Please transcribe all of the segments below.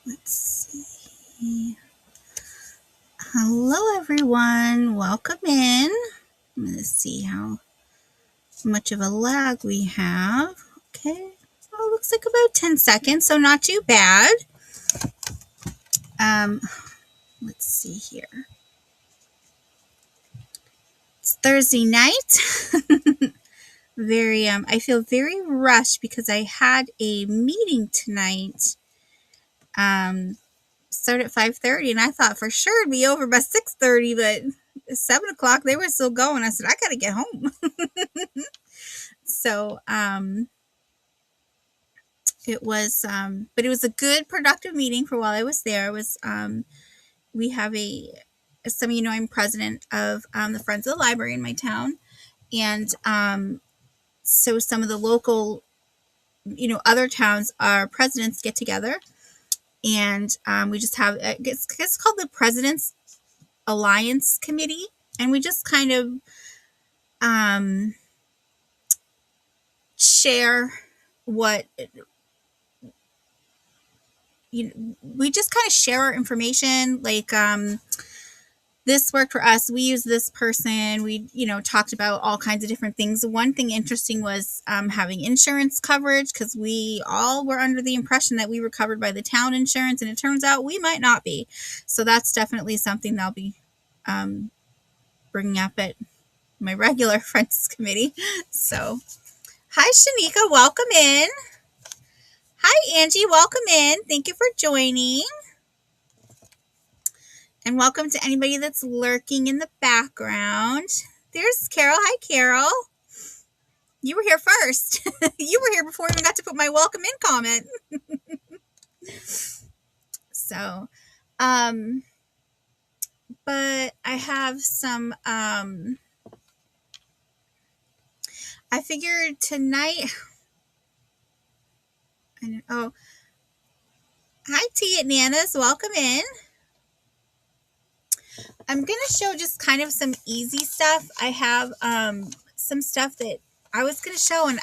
Let's see. Hello, everyone. Welcome in. I'm going to see how much of a lag we have. Okay. Oh, looks like about 10 seconds, so not too bad. Um, let's see here. It's Thursday night. I feel very rushed because I had a meeting tonight. Start at 5:30, and I thought for sure it'd be over by 6:30, but at 7 o'clock they were still going. I said I gotta get home. So it was but it was a good productive meeting for while I was there. It was we have some of you know, I'm president of the Friends of the Library in my town, and so some of the local, other towns, our presidents get together, and we just have it's called the President's Alliance Committee, and we just kind of share what we just kind of share our information, like this worked for us, we use this person, we talked about all kinds of different things. One thing interesting was having insurance coverage, because we all were under the impression that we were covered by the town insurance, and it turns out we might not be. So that's definitely something that I'll be bringing up at my regular Friends Committee. So hi Shanika, welcome in. Hi Angie, welcome in. Thank you for joining. And welcome to anybody that's lurking in the background. There's Carol. Hi, Carol. You were here first. You were here before I even got to put my welcome in comment. So, but I have some, I figured tonight, hi T at Nana's. Welcome in. I'm going to show just kind of some easy stuff. I have some stuff that I was going to show, and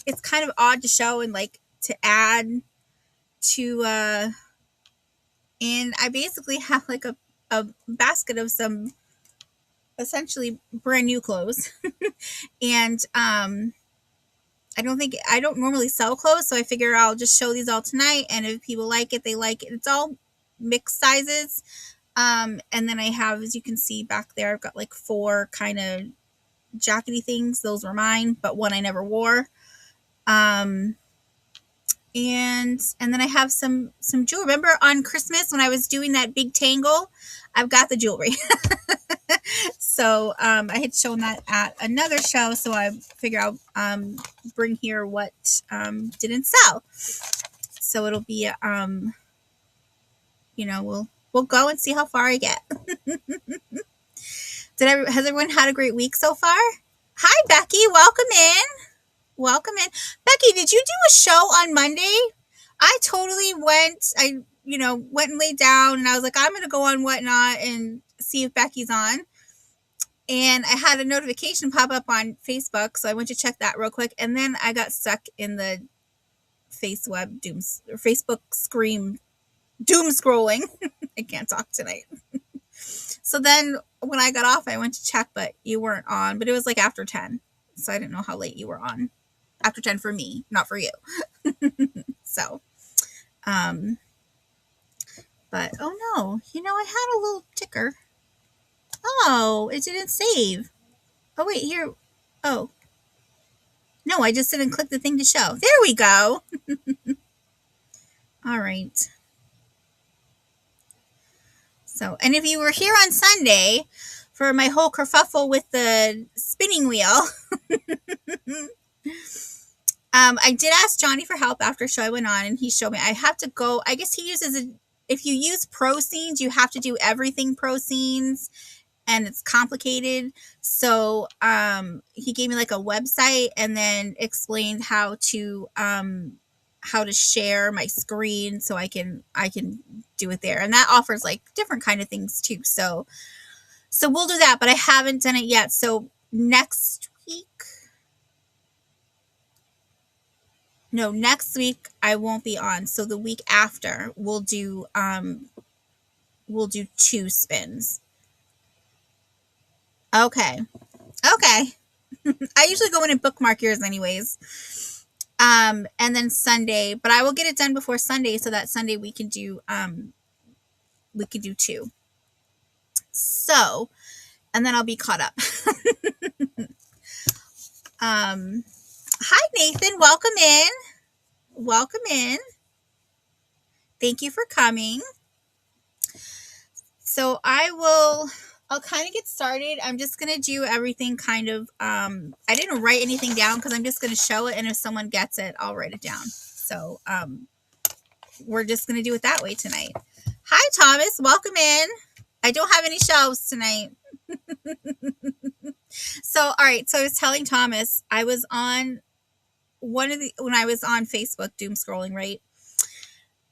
it's kind of odd to show and like to add to, and I basically have like a basket of some essentially brand new clothes. And I don't normally sell clothes, so I figure I'll just show these all tonight, and if people like it, they like it. It's all mixed sizes. And then I have, as you can see back there, I've got like 4 kind of jackety things. Those were mine, but one I never wore. And then I have some jewelry. Remember on Christmas when I was doing that big tangle? I've got the jewelry. So I had shown that at another show, so I figure I'll bring here what didn't sell. So it'll be we'll go and see how far I get. Has everyone had a great week so far? Hi Becky, welcome in. Welcome in. Becky, did you do a show on Monday? I totally went and laid down, and I was like, I'm going to go on Whatnot and see if Becky's on. And I had a notification pop up on Facebook, so I went to check that real quick, and then I got stuck in the Facebook screen doom scrolling. I can't talk tonight. So then when I got off, I went to check, but you weren't on. But it was like after 10, so I didn't know how late you were on. After 10 for me, not for you. So, but oh no, I had a little ticker. Oh, it didn't save. Oh wait, here. Oh. No, I just didn't click the thing to show. There we go. All right. So, and if you were here on Sunday for my whole kerfuffle with the spinning wheel, I did ask Johnny for help after show I went on, and he showed me. I have to go. I guess he uses if you use ProScenes, you have to do everything ProScenes, and it's complicated. So he gave me like a website, and then explained how to share my screen so I can do it there, and that offers like different kind of things too. So we'll do that, but I haven't done it yet. So next week, No, next week I won't be on. So the week after we'll do 2 spins. Okay. Okay. I usually go in and bookmark yours anyways. And then Sunday, but I will get it done before Sunday so that Sunday we can do 2. So, and then I'll be caught up. Hi Nathan, welcome in. Welcome in. Thank you for coming. So I'll kind of get started. I'm just going to do everything kind of, I didn't write anything down because I'm just going to show it. And if someone gets it, I'll write it down. So, we're just going to do it that way tonight. Hi, Thomas. Welcome in. I don't have any shelves tonight. So, all right. So I was telling Thomas, I was on when I was on Facebook doom scrolling, right?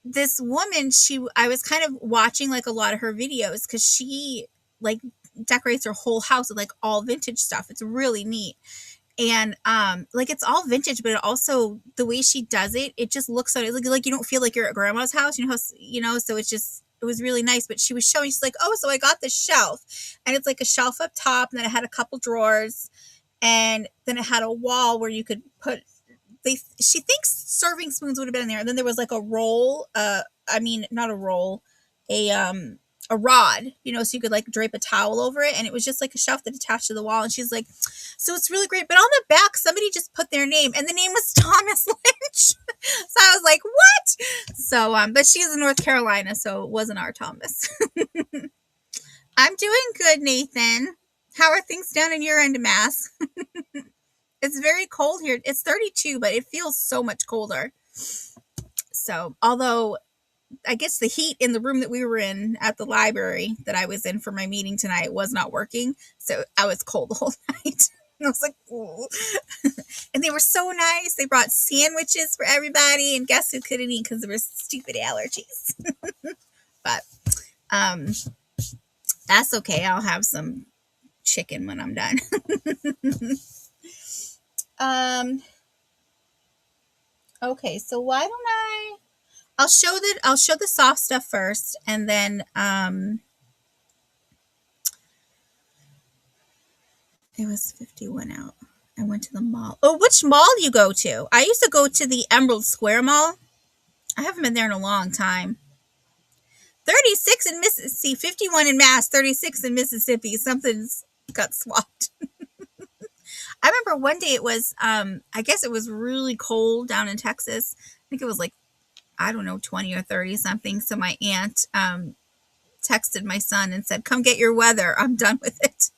This woman, I was kind of watching like a lot of her videos because she like decorates her whole house with like all vintage stuff. It's really neat. And like it's all vintage, but it also the way she does it, it just looks so like you don't feel like you're at grandma's house, so it was really nice. But she's like, oh, so I got this shelf, and it's like a shelf up top, and then it had a couple drawers, and then it had a wall where you could put she thinks serving spoons would have been in there. And then there was like a roll, not a roll, a rod, so you could like drape a towel over it. And it was just like a shelf that attached to the wall. And she's like, so it's really great. But on the back, somebody just put their name, and the name was Thomas Lynch. So I was like, what? So, but she's in North Carolina, so it wasn't our Thomas. I'm doing good, Nathan. How are things down in your end of Mass? It's very cold here. It's 32, but it feels so much colder. So, although I guess the heat in the room that we were in at the library that I was in for my meeting tonight was not working. So I was cold the whole night. I was like, ooh. And they were so nice. They brought sandwiches for everybody, and guess who couldn't eat because there were stupid allergies. But that's okay. I'll have some chicken when I'm done. Okay, so why don't I'll show the soft stuff first, and then it was 51 out. I went to the mall. Oh, which mall do you go to? I used to go to the Emerald Square Mall. I haven't been there in a long time. 36 in Mississippi, 51 in Mass, 36 in Mississippi. Something's got swapped. I remember one day it was, I guess it was really cold down in Texas. I think it was like, I don't know, 20 or 30 something. So my aunt texted my son and said, come get your weather. I'm done with it.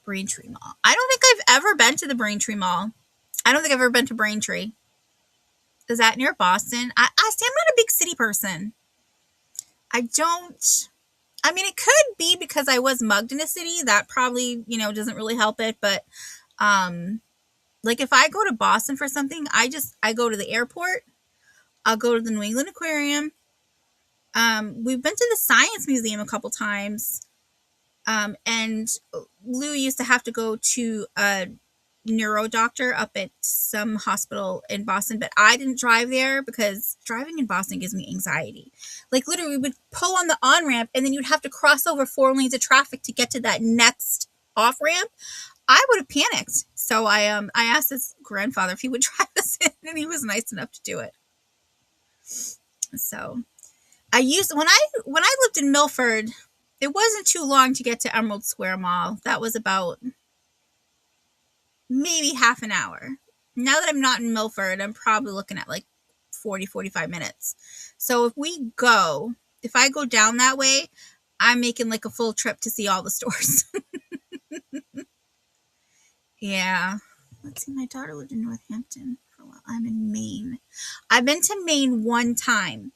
Braintree Mall. I don't think I've ever been to the Braintree Mall. I don't think I've ever been to Braintree. Is that near Boston? I'm not a big city person. It could be because I was mugged in a city. That probably, doesn't really help it. But, like if I go to Boston for something, I go to the airport. I'll go to the New England Aquarium. We've been to the Science Museum a couple times. And Lou used to have to go to a neuro doctor up at some hospital in Boston, but I didn't drive there because driving in Boston gives me anxiety. Like literally we would pull on the on-ramp and then you'd have to cross over 4 lanes of traffic to get to that next off-ramp. I would have panicked. So I asked his grandfather if he would drive us in, and he was nice enough to do it. So when I lived in Milford, it wasn't too long to get to Emerald Square Mall. That was about maybe half an hour. Now that I'm not in Milford, I'm probably looking at like 45 minutes. So if I go down that way, I'm making like a full trip to see all the stores. Yeah. Let's see, my daughter lived in Northampton for a while. I'm in Maine. I've been to Maine one time.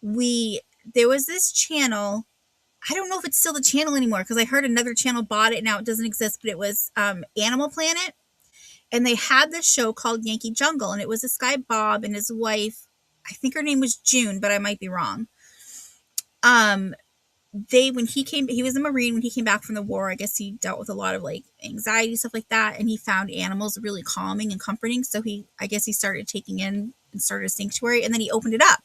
There was this channel. I don't know if it's still the channel anymore because I heard another channel bought it. Now it doesn't exist, but it was Animal Planet. And they had this show called Yankee Jungle. And it was this guy, Bob, and his wife. I think her name was June, but I might be wrong. when he was a Marine. When he came back from the war, I guess he dealt with a lot of like anxiety, stuff like that. And he found animals really calming and comforting. So I guess he started taking in and started a sanctuary, and then he opened it up,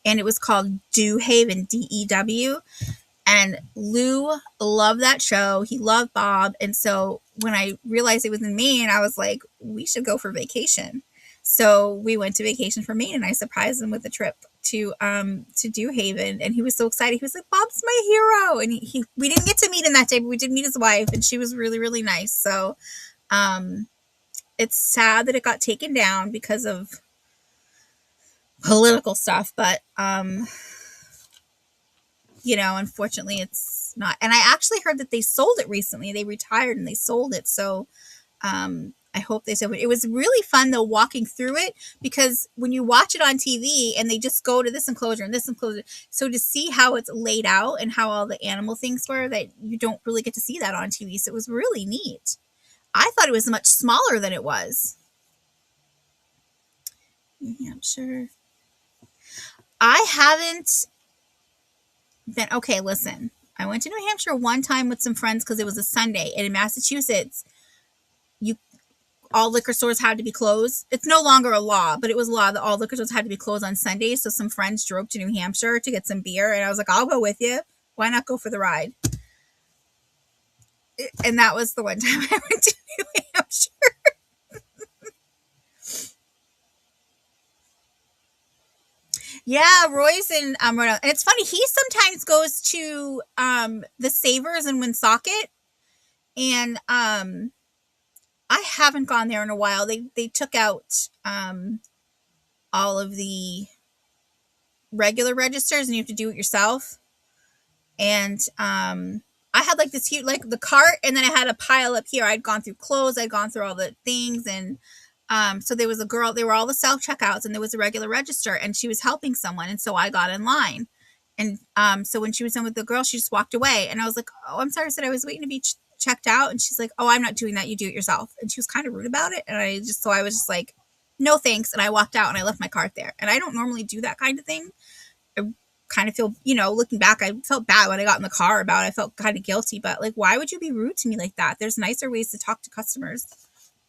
and it was called Dew Haven, DEW. And Lou loved that show. He loved Bob. And so when I realized it was in Maine, I was like, we should go for vacation. So we went to vacation for Maine, and I surprised him with a trip to Dew Haven, and he was so excited. He was like, Bob's my hero. And we didn't get to meet him that day, but we did meet his wife, and she was really, really nice. So it's sad that it got taken down because of political stuff, but unfortunately it's not. And I actually heard that they sold it recently. They retired and they sold it. So I hope they sold it. It was really fun though, walking through it, because when you watch it on TV and they just go to this enclosure and this enclosure, so to see how it's laid out and how all the animal things were, that you don't really get to see that on TV. So it was really neat. I thought it was much smaller than it was. New Hampshire. I haven't been. Okay, listen. I went to New Hampshire one time with some friends because it was a Sunday, and in Massachusetts, all liquor stores had to be closed. It's no longer a law, but it was a law that all liquor stores had to be closed on Sundays. So some friends drove to New Hampshire to get some beer, and I was like, I'll go with you. Why not go for the ride? And that was the one time I went to New Hampshire. Yeah, Roy's in Rhode Island. And it's funny, he sometimes goes to the Savers in Woonsocket, and I haven't gone there in a while. They took out all of the regular registers, and you have to do it yourself. And I had like this huge, like the cart, and then I had a pile up here. I'd gone through clothes, I'd gone through all the things, and so there was a girl. They were all the self checkouts, and there was a regular register, and she was helping someone, and so I got in line. And so when she was done with the girl, she just walked away, and I was like, "Oh, I'm sorry," I said, "I was waiting to be checked out," and she's like, "Oh, I'm not doing that. You do it yourself." And she was kind of rude about it, and I was just like, "No, thanks," and I walked out, and I left my cart there. And I don't normally do that kind of thing. I kind of feel, looking back, I felt bad when I got in the car about it. I felt kind of guilty, but like, why would you be rude to me like that? There's nicer ways to talk to customers.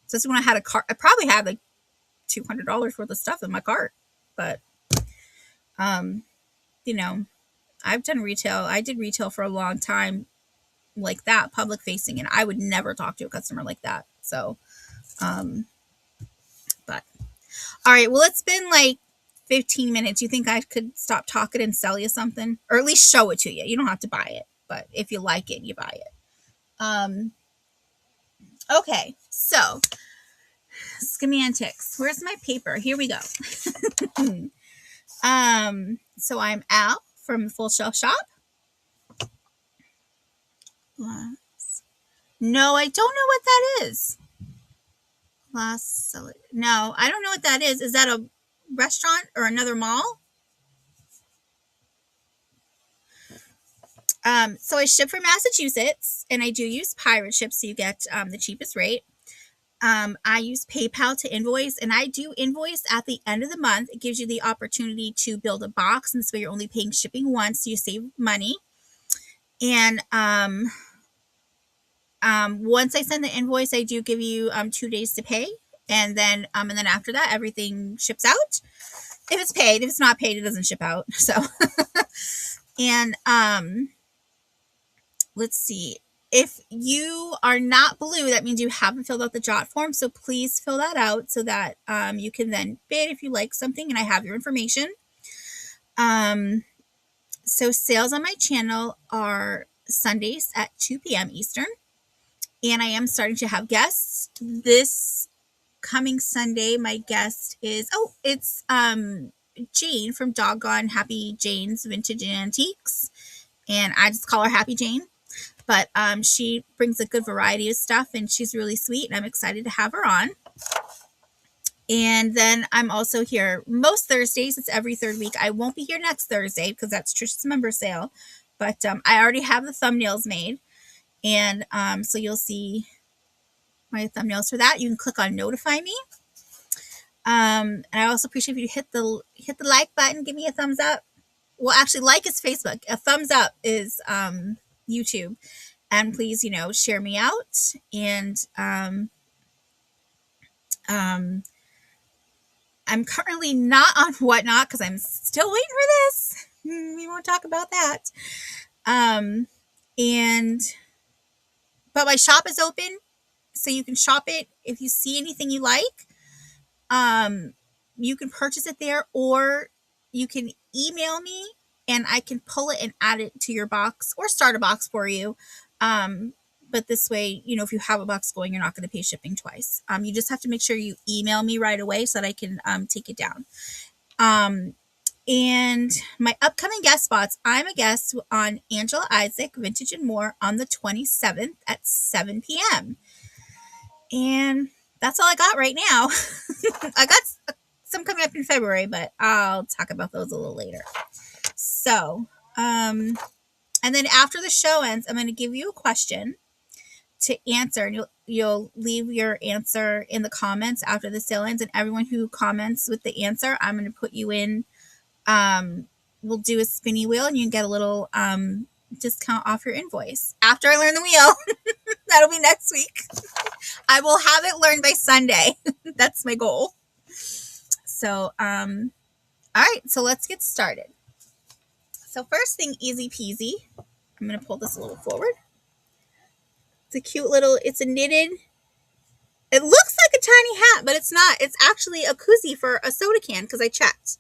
So when I had a cart, I probably had like $200 worth of stuff in my cart, but I've done retail. I did retail for a long time, like that, public facing, and I would never talk to a customer like that. So, but all right, well, it's been like 15 minutes. You think I could stop talking and sell you something, or at least show it to you? You don't have to buy it, but if you like it, you buy it. Okay, so schematics. Where's my paper? Here we go. So I'm Al from Full Shelf Shop. No, I don't know what that is. No, I don't know what that is. Is that a restaurant or another mall? So I ship from Massachusetts, and I do use pirate ship, so you get the cheapest rate. I use PayPal to invoice, and I do invoice at the end of the month. It gives you the opportunity to build a box, and this way you're only paying shipping once, so you save money. And once I send the invoice, I do give you 2 days to pay, and then after that, everything ships out. If it's paid, if it's not paid, it doesn't ship out. So, and let's see. If you are not blue, that means you haven't filled out the Jot form. So please fill that out so that you can then bid if you like something, and I have your information. So sales on my channel are Sundays at 2 p.m. Eastern. And I am starting to have guests. This coming Sunday, my guest is, it's Jane from Doggone Happy Jane's Vintage and Antiques. And I just call her Happy Jane. But she brings a good variety of stuff, and she's really sweet, and I'm excited to have her on. And then I'm also here most Thursdays. It's every third week. I won't be here next Thursday because that's Trish's member sale. But I already have the thumbnails made. And so you'll see my thumbnails for that. You can click on notify me. And I also appreciate if you hit the like button, give me a thumbs up. well, actually, like is Facebook. A thumbs up is YouTube. And please, share me out. And um, I'm currently not on Whatnot because I'm still waiting for this. We won't talk about that. Um, and but my shop is open, so you can shop it. If you see anything you like, um, you can purchase it there, or you can email me and I can pull it and add it to your box or start a box for you. But this way, if you have a box going, you're not going to pay shipping twice. You just have to make sure you email me right away so that I can take it down. And my upcoming guest spots, I'm a guest on Angela Isaac, Vintage and More, on the 27th at 7 p.m. And that's all I got right now. I got some coming up in February, but I'll talk about those a little later. So, and then after the show ends, I'm going to give you a question to answer, and you'll leave your answer in the comments after the sale ends. And everyone who comments with the answer, I'm going to put you in. We'll do a spinny wheel, and you can get a little discount off your invoice after I learn the wheel. That'll be next week. I will have it learned by Sunday. That's my goal. So, all right, so let's get started. So first thing, easy peasy. I'm going to pull this a little forward. It's a cute little, it's a knitted, it looks like a tiny hat, but it's not. It's actually a koozie for a soda can because I checked.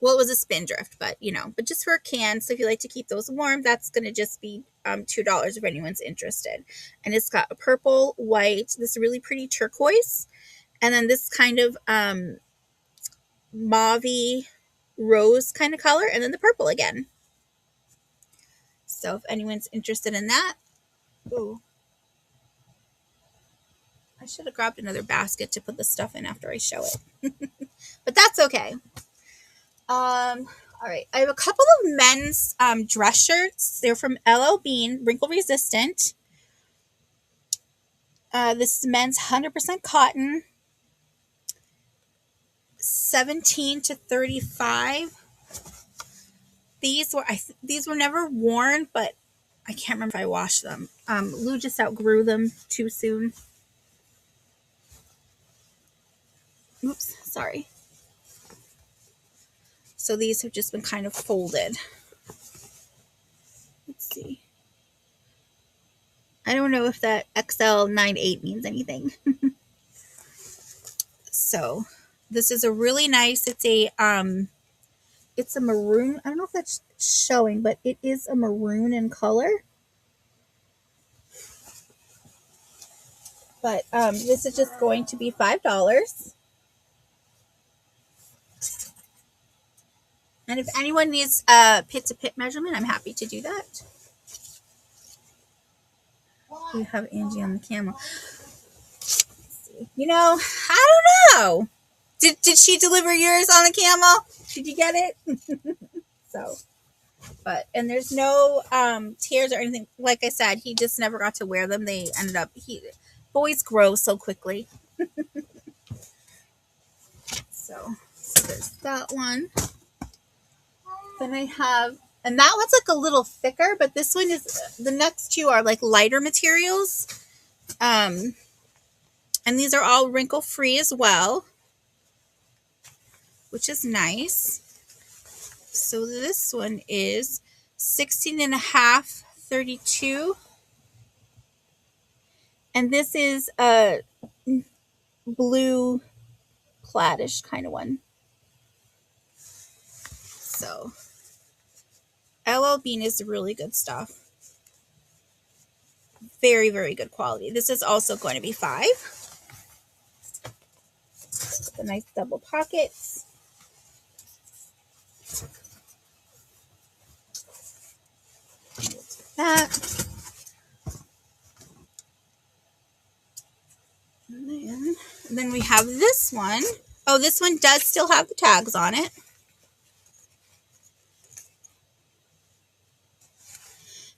Well, it was a Spindrift, but but just for a can. So if you like to keep those warm, that's going to just be $2 if anyone's interested. And it's got a purple, white, this really pretty turquoise, and then this kind of mauve-y rose kind of color, and then the purple again. So if anyone's interested in that, ooh, I should have grabbed another basket to put the stuff in after I show it, but that's okay. All right, I have a couple of men's dress shirts. They're from LL Bean, wrinkle resistant. This is men's 100% cotton, 17 to 35. These were never worn, but I can't remember if I washed them. Lou just outgrew them too soon. Oops, sorry. So these have just been kind of folded. Let's see. I don't know if that XL98 means anything. So this is a really nice, it's a maroon. I don't know if that's showing, but it is a maroon in color. But this is just going to be $5. And if anyone needs a pit-to-pit measurement, I'm happy to do that. We have Angie on the camera. I don't know. Did she deliver yours on the camel? Did you get it? So, and there's no tears or anything. Like I said, he just never got to wear them. They ended up, boys grow so quickly. So there's that one. Then I have, and that one's like a little thicker, but this one is, the next two are like lighter materials. And these are all wrinkle free as well, which is nice. So this one is 16.5, 32. And this is a blue plaidish kind of one. So LL Bean is really good stuff. Very, very good quality. This is also going to be $5. The nice double pockets. That. And then we have this one. Oh, this one does still have the tags on it.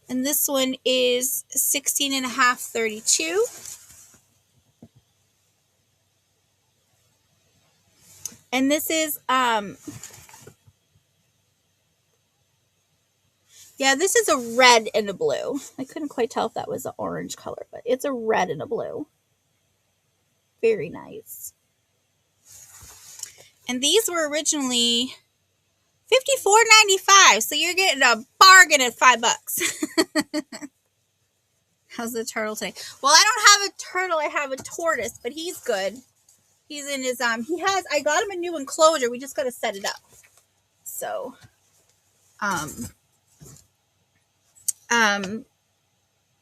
And this one is 16.5, 32. And this is Yeah, this is a red and a blue. I couldn't quite tell if that was an orange color, but it's a red and a blue. Very nice. And these were originally $54.95, so you're getting a bargain at $5. How's the turtle today? Well, I don't have a turtle. I have a tortoise, but he's good. He's in his I got him a new enclosure. We just got to set it up. So, um,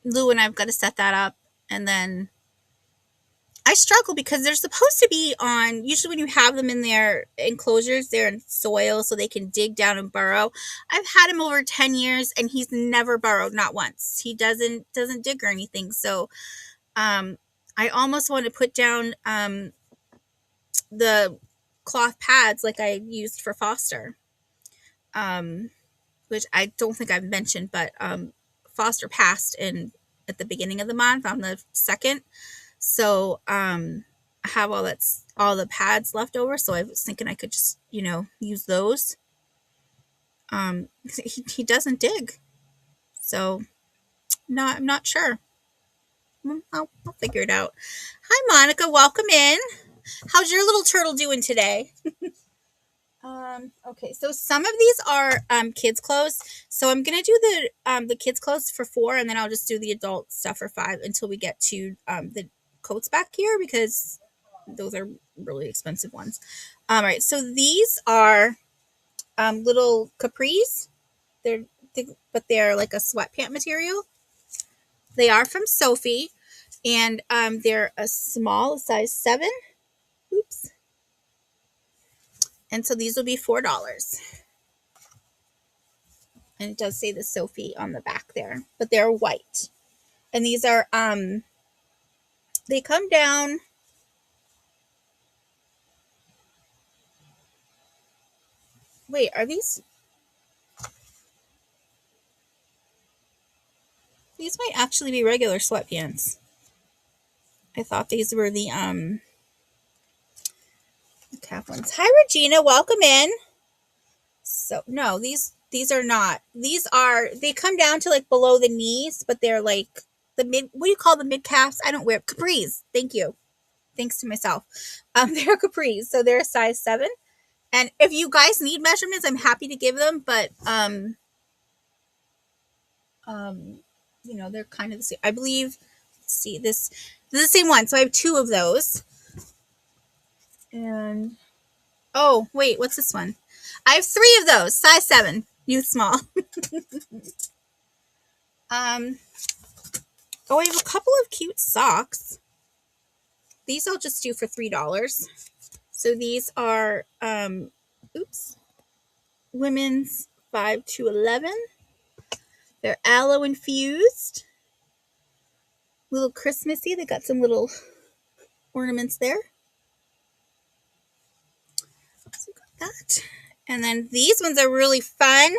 Lou and I've got to set that up, and then I struggle because they're supposed to be on, usually when you have them in their enclosures, they're in soil so they can dig down and burrow. I've had him over 10 years and he's never burrowed, not once. He doesn't dig or anything. So, I almost want to put down, the cloth pads like I used for Foster, which I don't think I've mentioned, but, Foster passed at the beginning of the month on the 2nd. So, I have all the pads left over. So I was thinking I could just, use those. He doesn't dig. So I'm not sure. I'll figure it out. Hi, Monica. Welcome in. How's your little turtle doing today? Okay, so some of these are kids clothes. So I'm gonna do the kids clothes for $4, and then I'll just do the adult stuff for $5 until we get to the coats back here, because those are really expensive ones. All right, so these are little capris. But they're like a sweatpant material. They are from Sophie, and they're a small, size 7. Oops. And so these will be $4. And it does say the Sophie on the back there, but they're white. And these are they come down. Wait, are these? These might actually be regular sweatpants. I thought these were the cap ones. Hi, Regina, welcome in. So no, these are not. They come down to like below the knees, but they're like the mid. What do you call the mid calves? I don't wear capris. Thank you. Thanks to myself. They're capris, so they're a size 7. And if you guys need measurements, I'm happy to give them. But they're kind of the same. I believe. Let's see, this is the same one. So I have 2 of those. And oh wait, what's this one? I have 3 of those, size 7, youth small. Oh, I have a couple of cute socks. These I'll just do for $3. So these are women's 5 to 11. They're aloe infused. Little Christmassy. They got some little ornaments there. So got that. And then these ones are really fun.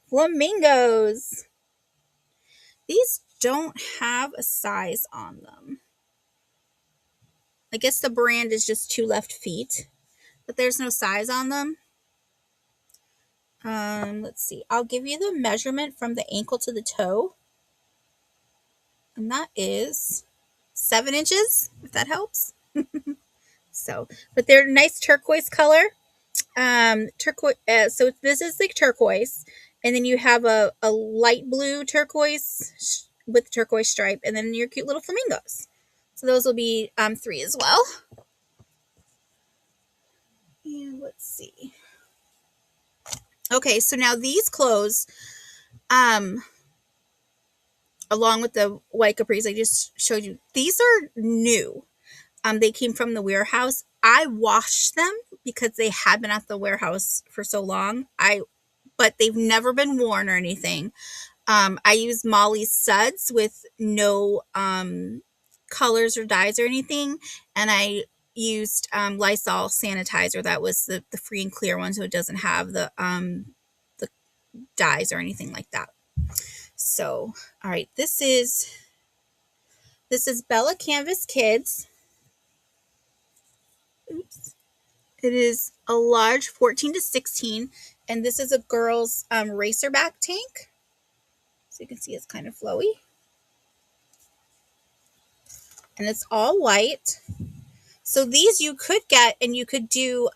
Flamingos. These don't have a size on them. I guess the brand is just 2 left feet, but there's no size on them. Let's see. I'll give you the measurement from the ankle to the toe. And that is 7 inches, if that helps. So, but they're nice turquoise color. Turquoise. So this is like turquoise, and then you have a light blue turquoise with turquoise stripe, and then your cute little flamingos. So those will be 3 as well. And let's see. Okay, so now these clothes, along with the white capris I just showed you, these are new. They came from the warehouse. I washed them because they had been at the warehouse for so long. But they've never been worn or anything. I use Molly's suds with no colors or dyes or anything, and I used Lysol sanitizer. That was the free and clear one, so it doesn't have the dyes or anything like that. So, all right, this is Bella Canvas Kids. Oops. It is a large 14 to 16, and this is a girl's racerback tank. So you can see it's kind of flowy. And it's all white. So these you could get, and you could do,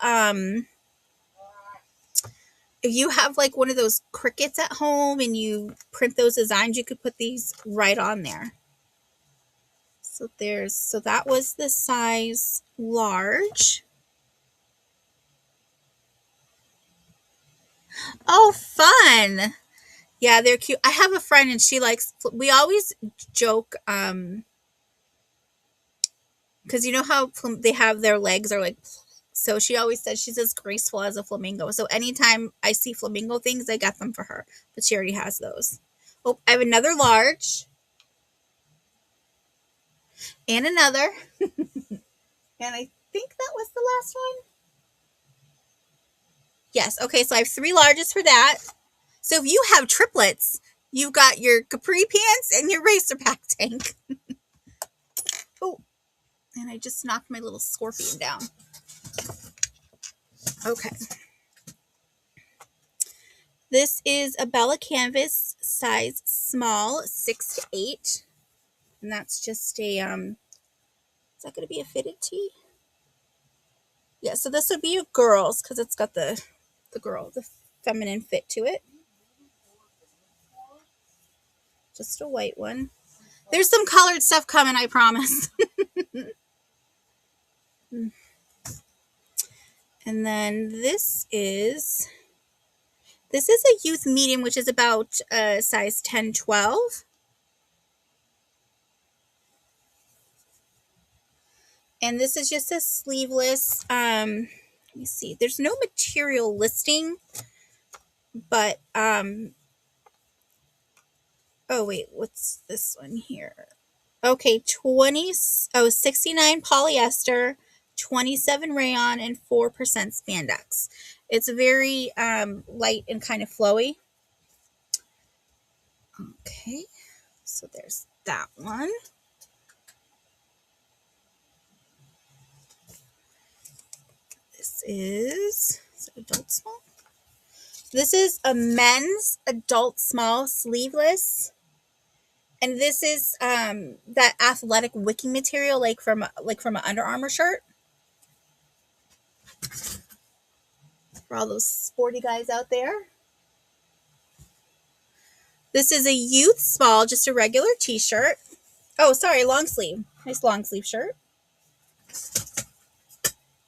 if you have like one of those Cricuts at home and you print those designs, you could put these right on there. So that was the size large. Oh, fun. Yeah, they're cute. I have a friend and she likes, we always joke, because you know how they have their legs are like, so she always says she's as graceful as a flamingo. So anytime I see flamingo things, I get them for her, but she already has those. Oh, I have another large and another. And I think that was the last one. Yes. Okay. So I have 3 larges for that. So if you have triplets, you've got your capri pants and your racer pack tank. Oh, and I just knocked my little scorpion down. Okay. This is a Bella Canvas size small, 6 to 8. And that's just a, is that going to be a fitted tee? Yeah, so this would be a girl's because it's got the feminine fit to it. Just a white one. There's some colored stuff coming, I promise. And then this is a youth medium, which is about size 10, 12. And this is just a sleeveless, let me see. There's no material listing, but, oh wait, what's this one here? Okay, 69 polyester, 27 rayon, and 4% spandex. It's very light and kind of flowy. Okay, so there's that one. This is adult small. This is a men's adult small sleeveless. And this is that athletic wicking material, like from an Under Armour shirt. For all those sporty guys out there. This is a youth small, just a regular t-shirt. Oh, sorry, long sleeve. Nice long sleeve shirt.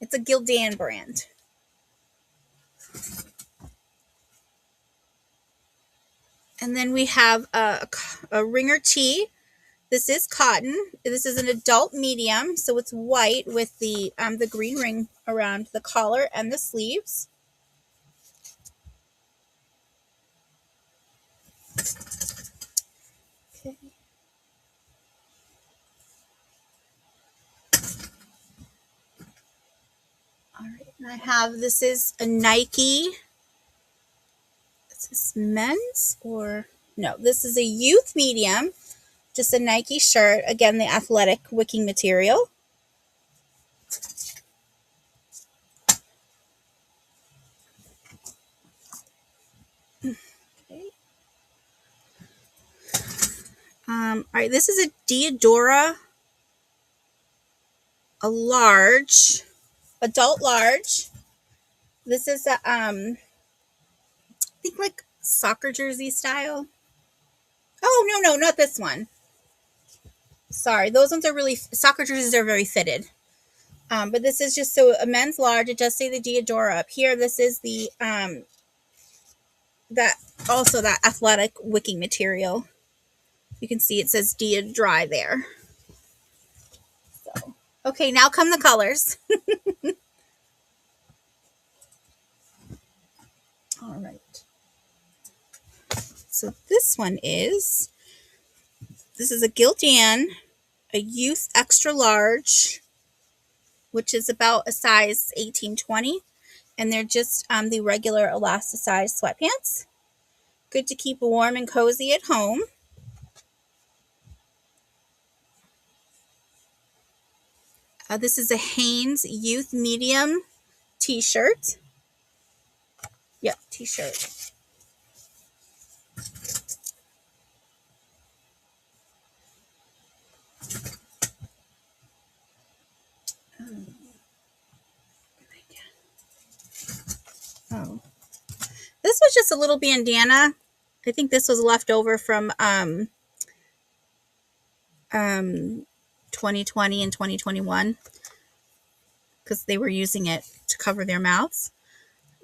It's a Gildan brand. And then we have a ringer tee. This is cotton. This is an adult medium, so it's white with the green ring around the collar and the sleeves. Okay. All right, and I have, this is a Nike. Is this men's or no? This is a youth medium, just a Nike shirt. Again, the athletic wicking material. Okay. All right, this is a Diadora, a large, adult large. This is a I think like soccer jersey style. Oh no, not this one. Sorry, those ones are really, soccer jerseys are very fitted. But this is just so a men's large. It does say the Diadora up here. This is the that athletic wicking material. You can see it says Dia Dry there. So okay, now come the colors. All right. So this is a Gildan, a youth extra large, which is about a size 18-20. And they're just the regular elasticized sweatpants. Good to keep warm and cozy at home. This is a Hanes youth medium t-shirt. Yep, t-shirt. a little bandana. I think this was left over from 2020 and 2021 because they were using it to cover their mouths.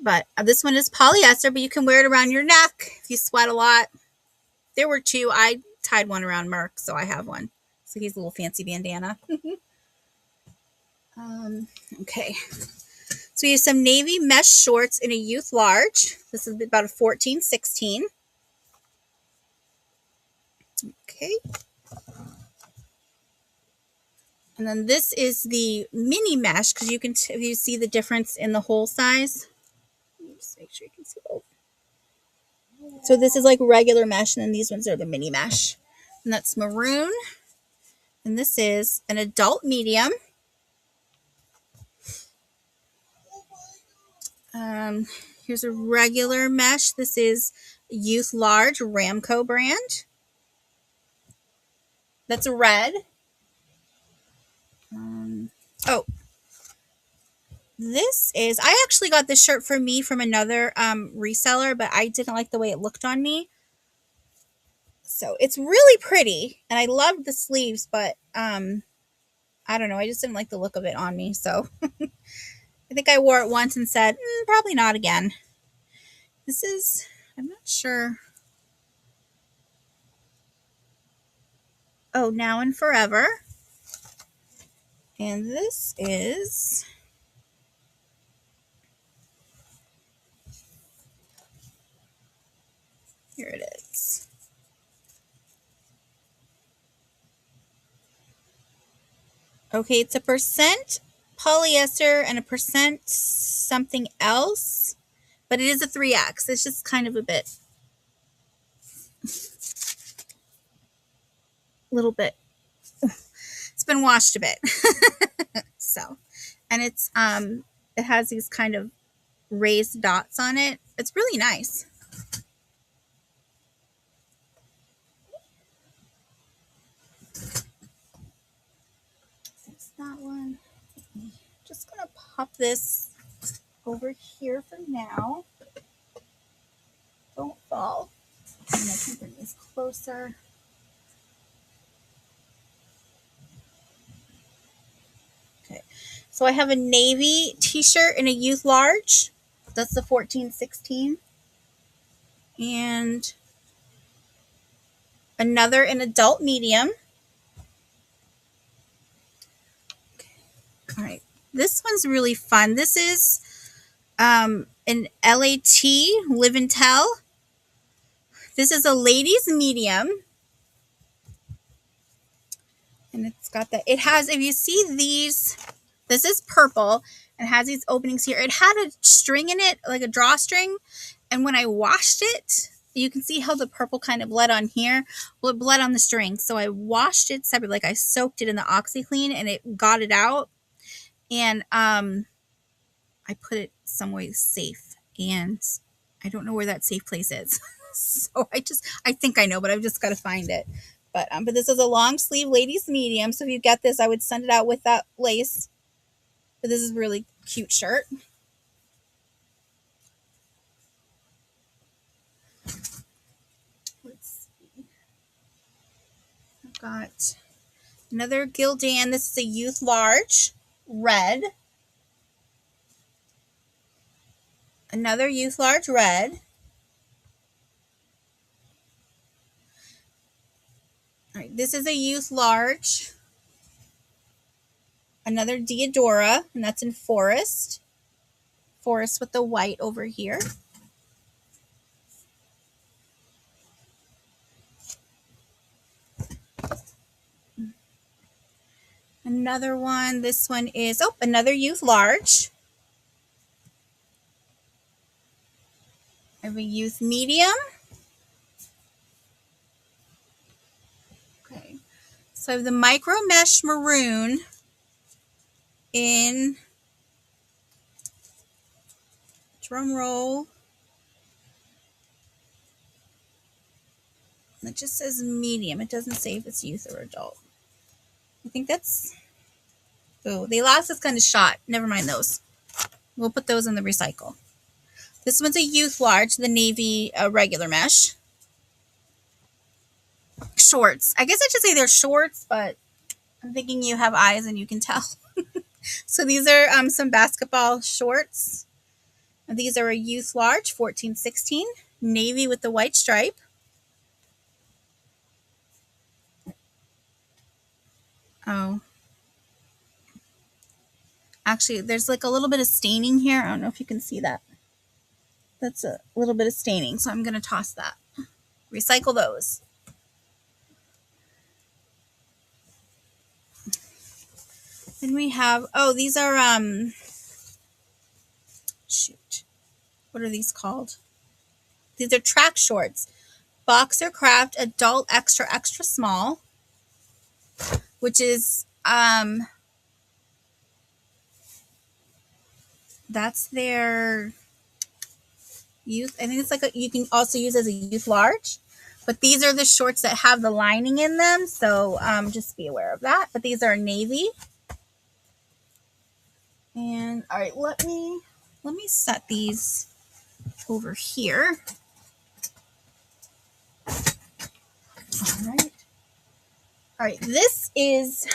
But this one is polyester, but you can wear it around your neck if you sweat a lot. There were two. I tied one around Merc, so I have one. So he's a little fancy bandana. Okay. So we have some navy mesh shorts in a youth large. This is about a 14-16. Okay. And then this is the mini mesh because you can you see the difference in the hole size. Let me just make sure you can see both. So this is like regular mesh, and then these ones are the mini mesh. And that's maroon. And this is an adult medium. Here's a regular mesh. This is youth large, Ramco brand. That's a red. Oh, this is, I actually got this shirt for me from another reseller, but I didn't like the way it looked on me. So it's really pretty, and I loved the sleeves, but I don't know, I just didn't like the look of it on me. So I think I wore it once and said, probably not again. This is, I'm not sure. Oh, Now and Forever. And this is, here it is. Okay, it's a percent polyester and a percent something else, but it is a 3X. It's just kind of a bit, little bit, it's been washed a bit. So, and it's, it has these kind of raised dots on it. It's really nice. That's that one. Just gonna pop this over here for now. Don't fall. And I can bring this closer. Okay, so I have a navy t-shirt in a youth large. That's the 14-16. And another in adult medium. Okay. All right, this one's really fun. This is an LAT, Live and Tell. This is a ladies medium. And it's got that, it has, if you see these, this is purple and has these openings here. It had a string in it, like a drawstring. And when I washed it, you can see how the purple kind of bled on here. Well, it bled on the string. So I washed it separately, like I soaked it in the OxiClean and it got it out. And I put it some way safe. And I don't know where that safe place is. So I think I know, but I've just got to find it. But this is a long sleeve ladies medium. So if you get this, I would send it out with that lace. But this is a really cute shirt. Let's see. I've got another Gildan. This is a youth large, red. Another youth large, red. All right, this is a youth large. Another Diadora, and that's in Forest. Forest with the white over here. Another one. This one is, another youth large. I have a youth medium. Okay. So I have the micro mesh maroon in, drum roll. It just says medium. It doesn't say if it's youth or adult. I think that's, oh, the elastic's kind of shot. Never mind those. We'll put those in the recycle. This one's a youth large, the navy regular mesh. Shorts. I guess I should say they're shorts, but I'm thinking you have eyes and you can tell. So these are some basketball shorts. These are a youth large, 14-16, navy with the white stripe. Oh. Actually, there's like a little bit of staining here. I don't know if you can see that. That's a little bit of staining, so I'm going to toss that. Recycle those. Then we have, oh, these are, shoot. What are these called? These are track shorts. Boxer Craft Adult Extra Extra Small, which is, that's their youth. I think it's like you can also use as a youth large, but these are the shorts that have the lining in them. So just be aware of that. But these are navy. And all right, let me set these over here. All right. All right, this is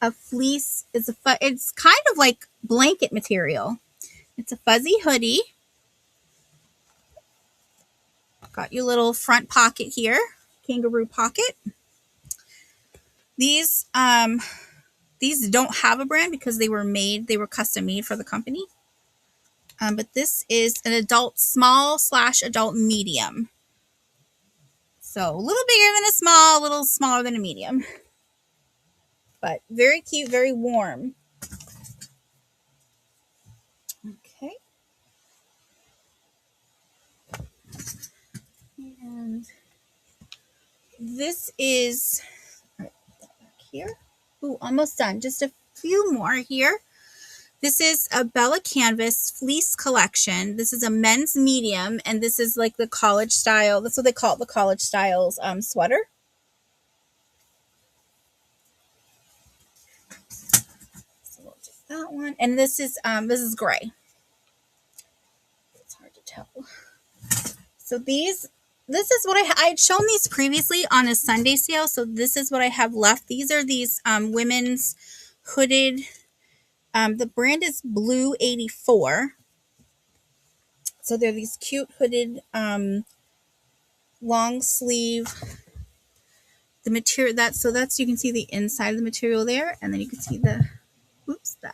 a fleece. It's kind of like blanket material. It's a fuzzy hoodie. Got your little front pocket here, kangaroo pocket. These don't have a brand because they were custom made for the company. But this is an adult small / adult medium. So a little bigger than a small, a little smaller than a medium. But very cute, very warm. Okay. And this is right back here. Ooh, almost done. Just a few more here. This is a Bella Canvas fleece collection. This is a men's medium, and this is like the college style. That's what they call it, the college styles sweater. So we'll take that one, and this is gray. It's hard to tell. So this is what I had shown these previously on a Sunday sale. So this is what I have left. These are these women's hooded. The brand is Blue 84. So they're these cute hooded long sleeve. The material that's you can see the inside of the material there, and then you can see the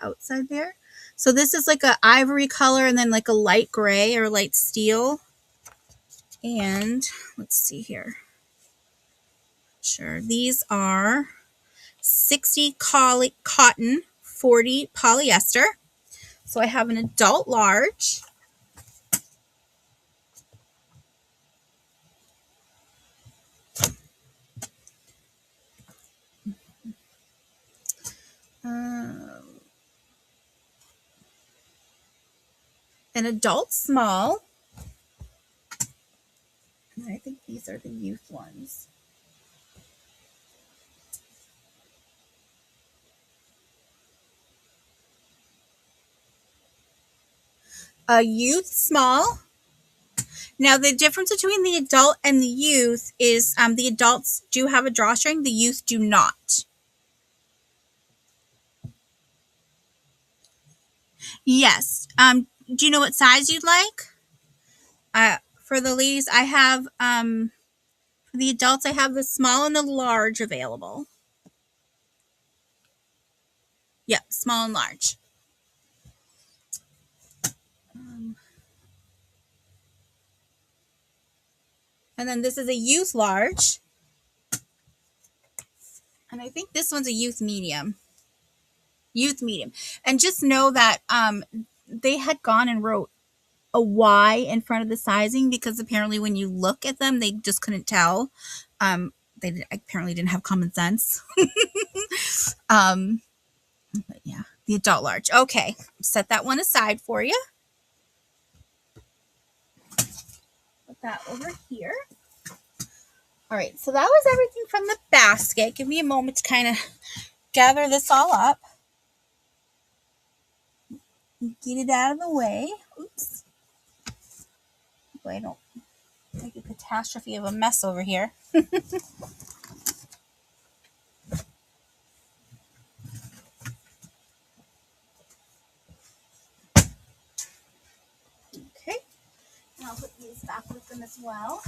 outside there. So this is like a ivory color and then like a light gray or light steel. And let's see here. Sure, these are 60 cotton, 40 polyester. So I have an adult large. An adult small. And I think these are the youth ones. A youth small. Now the difference between the adult and the youth is the adults do have a drawstring, the youth do not. Yes. Do you know what size you'd like? For the ladies, I have for the adults, I have the small and the large available. Yep, small and large. And then this is a youth large. And I think this one's a youth medium. Youth medium. And just know that they had gone and wrote a Y in front of the sizing because apparently when you look at them, they just couldn't tell. They apparently didn't have common sense. But yeah, the adult large. Okay, set that one aside for you. Put that over here. All right, so that was everything from the basket. Give me a moment to kind of gather this all up. Get it out of the way. Oops. I don't make a catastrophe of a mess over here. Okay. And I'll put these back with them as well.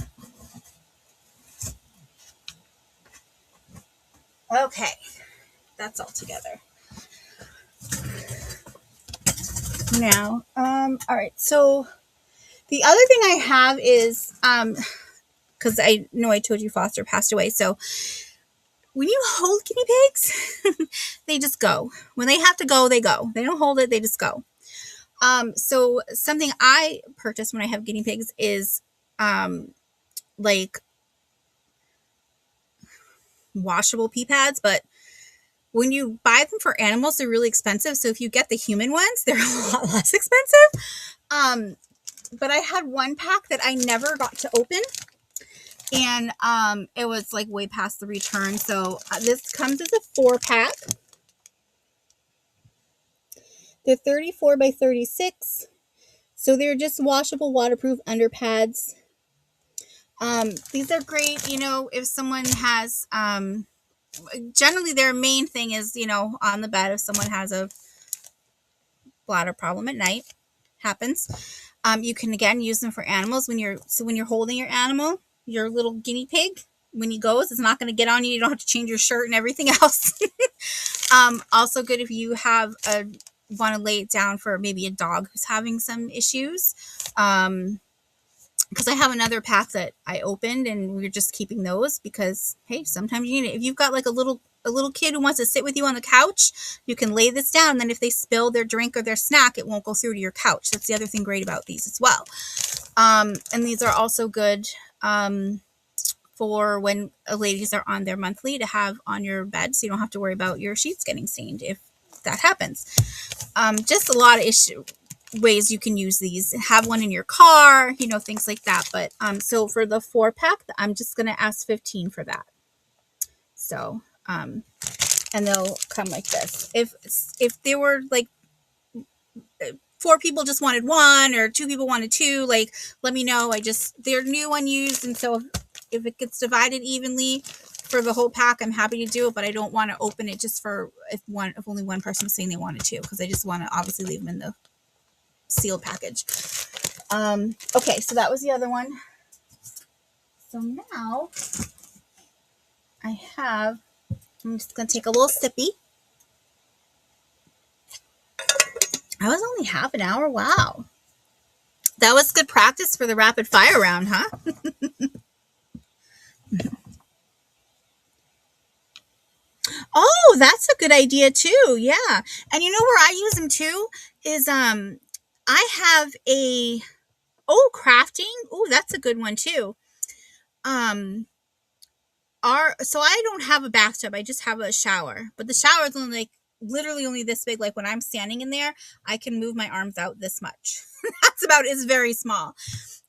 Okay. That's all together. Now, all right. So the other thing I have is, because I know I told you Foster passed away. So when you hold guinea pigs, they just go. When they have to go, they go. They don't hold it, they just go. So something I purchased when I have guinea pigs is like washable pee pads, but when you buy them for animals, they're really expensive. So if you get the human ones, they're a lot less expensive. But I had one pack that I never got to open, and it was like way past the return. So this comes as a 4-pack. They're 34 by 36. So they're just washable, waterproof underpads. These are great, if someone has, generally their main thing is, on the bed if someone has a bladder problem at night. Happens. You can, again, use them for animals when you're holding your animal, your little guinea pig. When he goes, it's not going to get on you. You don't have to change your shirt and everything else. Also good if you want to lay it down for maybe a dog who's having some issues. Because I have another pack that I opened, and we're just keeping those because, hey, sometimes you need it. If you've got like a little kid who wants to sit with you on the couch, you can lay this down. And then if they spill their drink or their snack, it won't go through to your couch. That's the other thing great about these as well. And these are also good for when ladies are on their monthly to have on your bed, so you don't have to worry about your sheets getting stained if that happens. Just a lot of ways you can use these. Have one in your car, things like that. But so for the 4-pack, I'm just gonna ask $15 for that. So and they'll come like this. If they were like 4 people just wanted 1 or 2 people wanted 2, like, let me know. They're new, unused, and so if it gets divided evenly for the whole pack, I'm happy to do it, but I don't want to open it just for if only one person is saying they wanted to, because I just want to obviously leave them in the sealed package. Okay, so that was the other one. So now I'm just going to take a little sippy. I was only half an hour. Wow. That was good practice for the rapid fire round, huh? Oh, that's a good idea too. Yeah. And you know where I use them too is I have crafting. Oh, that's a good one too. So I don't have a bathtub. I just have a shower. But the shower is only like literally only this big. Like when I'm standing in there, I can move my arms out this much. It's very small.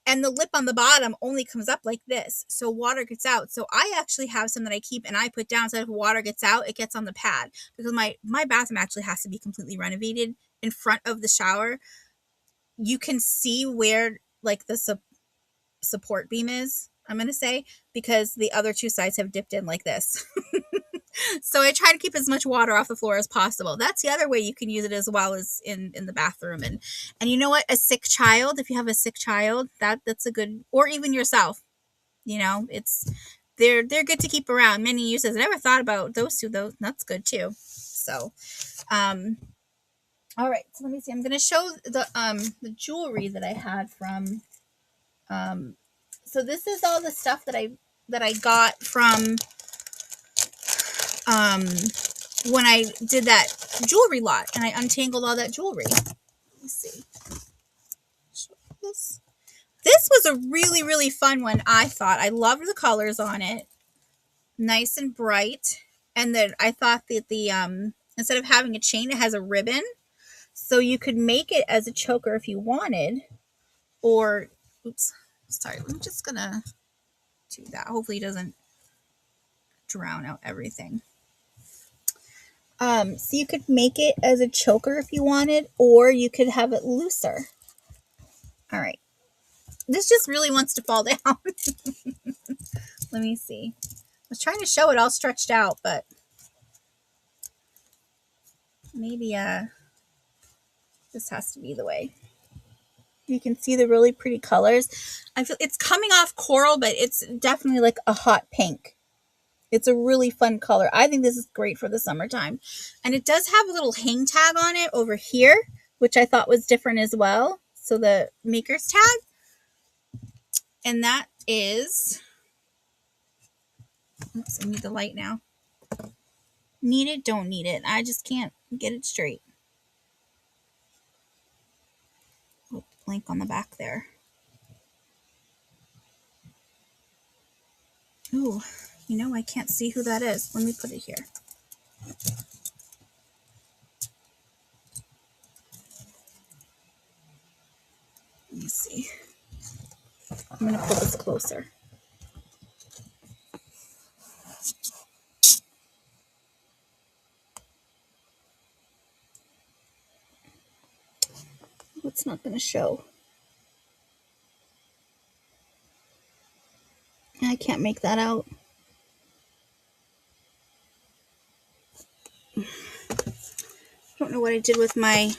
And the lip on the bottom only comes up like this, so water gets out. So I actually have some that I keep and I put down, so if water gets out, it gets on the pad. Because my bathroom actually has to be completely renovated. In front of the shower, you can see where like the support beam is, I'm going to say, because the other 2 sides have dipped in like this. So I try to keep as much water off the floor as possible. That's the other way you can use it, as well as in the bathroom. And you know what? A sick child, if you have a sick child, that's a good, or even yourself, they're good to keep around. Many uses. I never thought about those 2 though. That's good too. So, all right. So let me see. I'm going to show the jewelry that I had from, so this is all the stuff that I got from, when I did that jewelry lot and I untangled all that jewelry. Let's see. This was a really, really fun one, I thought. I loved the colors on it. Nice and bright. And then I thought that the, instead of having a chain, it has a ribbon. So you could make it as a choker if you wanted. Or, oops, sorry. I'm just going to do that. Hopefully it doesn't drown out everything. So you could make it as a choker if you wanted, or you could have it looser. All right. This just really wants to fall down. Let me see. I was trying to show it all stretched out, but maybe this has to be the way. You can see the really pretty colors. I feel it's coming off coral, but it's definitely like a hot pink. It's a really fun color. I think this is great for the summertime. And it does have a little hang tag on it over here, which I thought was different as well. So the maker's tag. And that is, oops, I need the light now. Need it, don't need it. I just can't get it straight. Oh, blank on the back there. Oh, you know, I can't see who that is. Let me put it here. Let me see. I'm going to pull this closer. Oh, it's not going to show. I can't make that out. I don't know what I did with my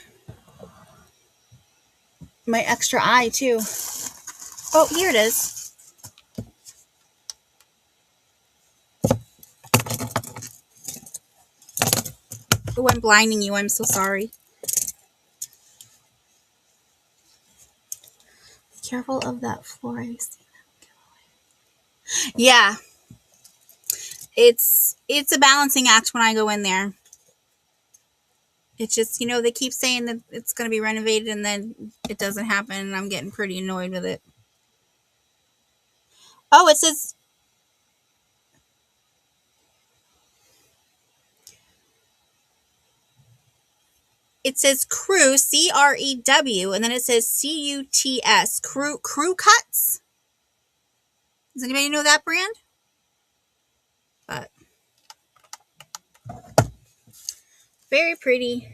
extra eye too. Oh, here it is. Oh, I'm blinding you. I'm so sorry. Be careful of that floor. I see that. Yeah. It's a balancing act when I go in there. It's just, you know, they keep saying that it's going to be renovated and then it doesn't happen, and I'm getting pretty annoyed with it. Oh, it says Crew, CREW, and then it says CUTS, Crew Cuts. Does anybody know that brand? But very pretty.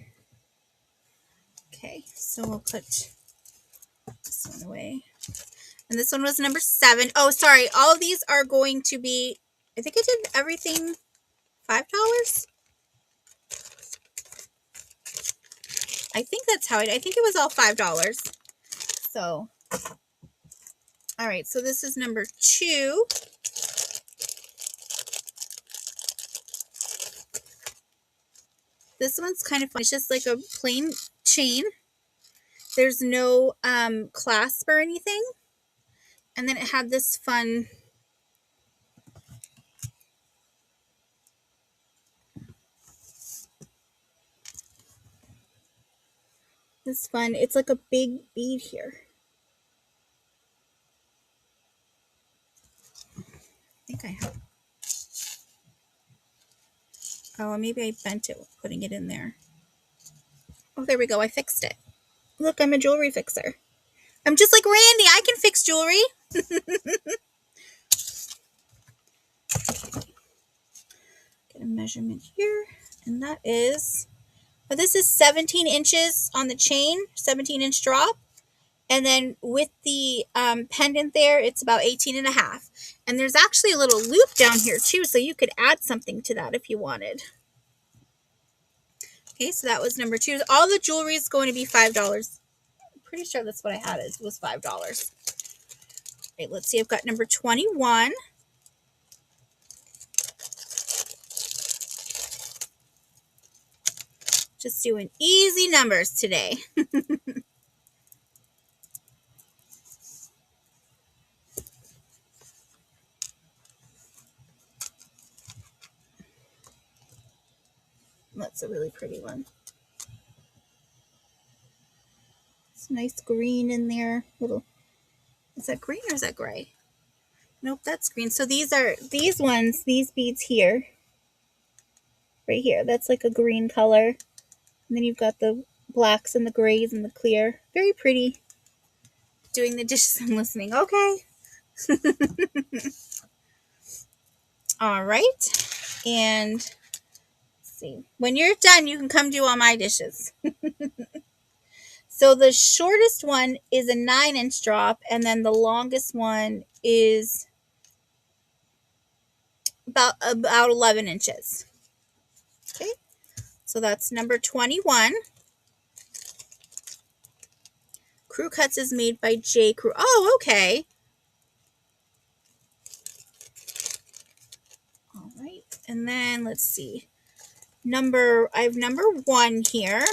Okay, so we'll put this one away. And this one was number 7. Oh, sorry. All of these are going to be, I think I did everything $5. I think that's how I think it was all $5. So, all right. So this is number 2. This one's kind of fun. It's just like a plain chain. There's no clasp or anything. And then it had this fun it's like a big bead here. I think I have. Oh, maybe I bent it putting it in there. Oh, there we go. I fixed it. Look, I'm a jewelry fixer. I'm just like Randy. I can fix jewelry. Get a measurement here. And that is, oh, this is 17 inches on the chain, 17-inch drop. And then with the pendant there, it's about 18 and a half. And there's actually a little loop down here too, so you could add something to that if you wanted. Okay, so that was number 2. All the jewelry is going to be $5. I'm pretty sure that's what I had. It was $5. Okay, let's see. I've got number 21. Just doing easy numbers today. That's a really pretty one. It's nice green in there. Little, is that green or is that gray? Nope, that's green. So these beads here, right here, that's like a green color. And then you've got the blacks and the grays and the clear. Very pretty. Doing the dishes and listening. Okay. All right. And let's see. When you're done, you can come do all my dishes. So the shortest one is a 9-inch drop, and then the longest one is about 11 inches. Okay, so that's number 21. Crew Cuts is made by J. Crew. Oh, okay. All right, and then let's see. I have number 1 here.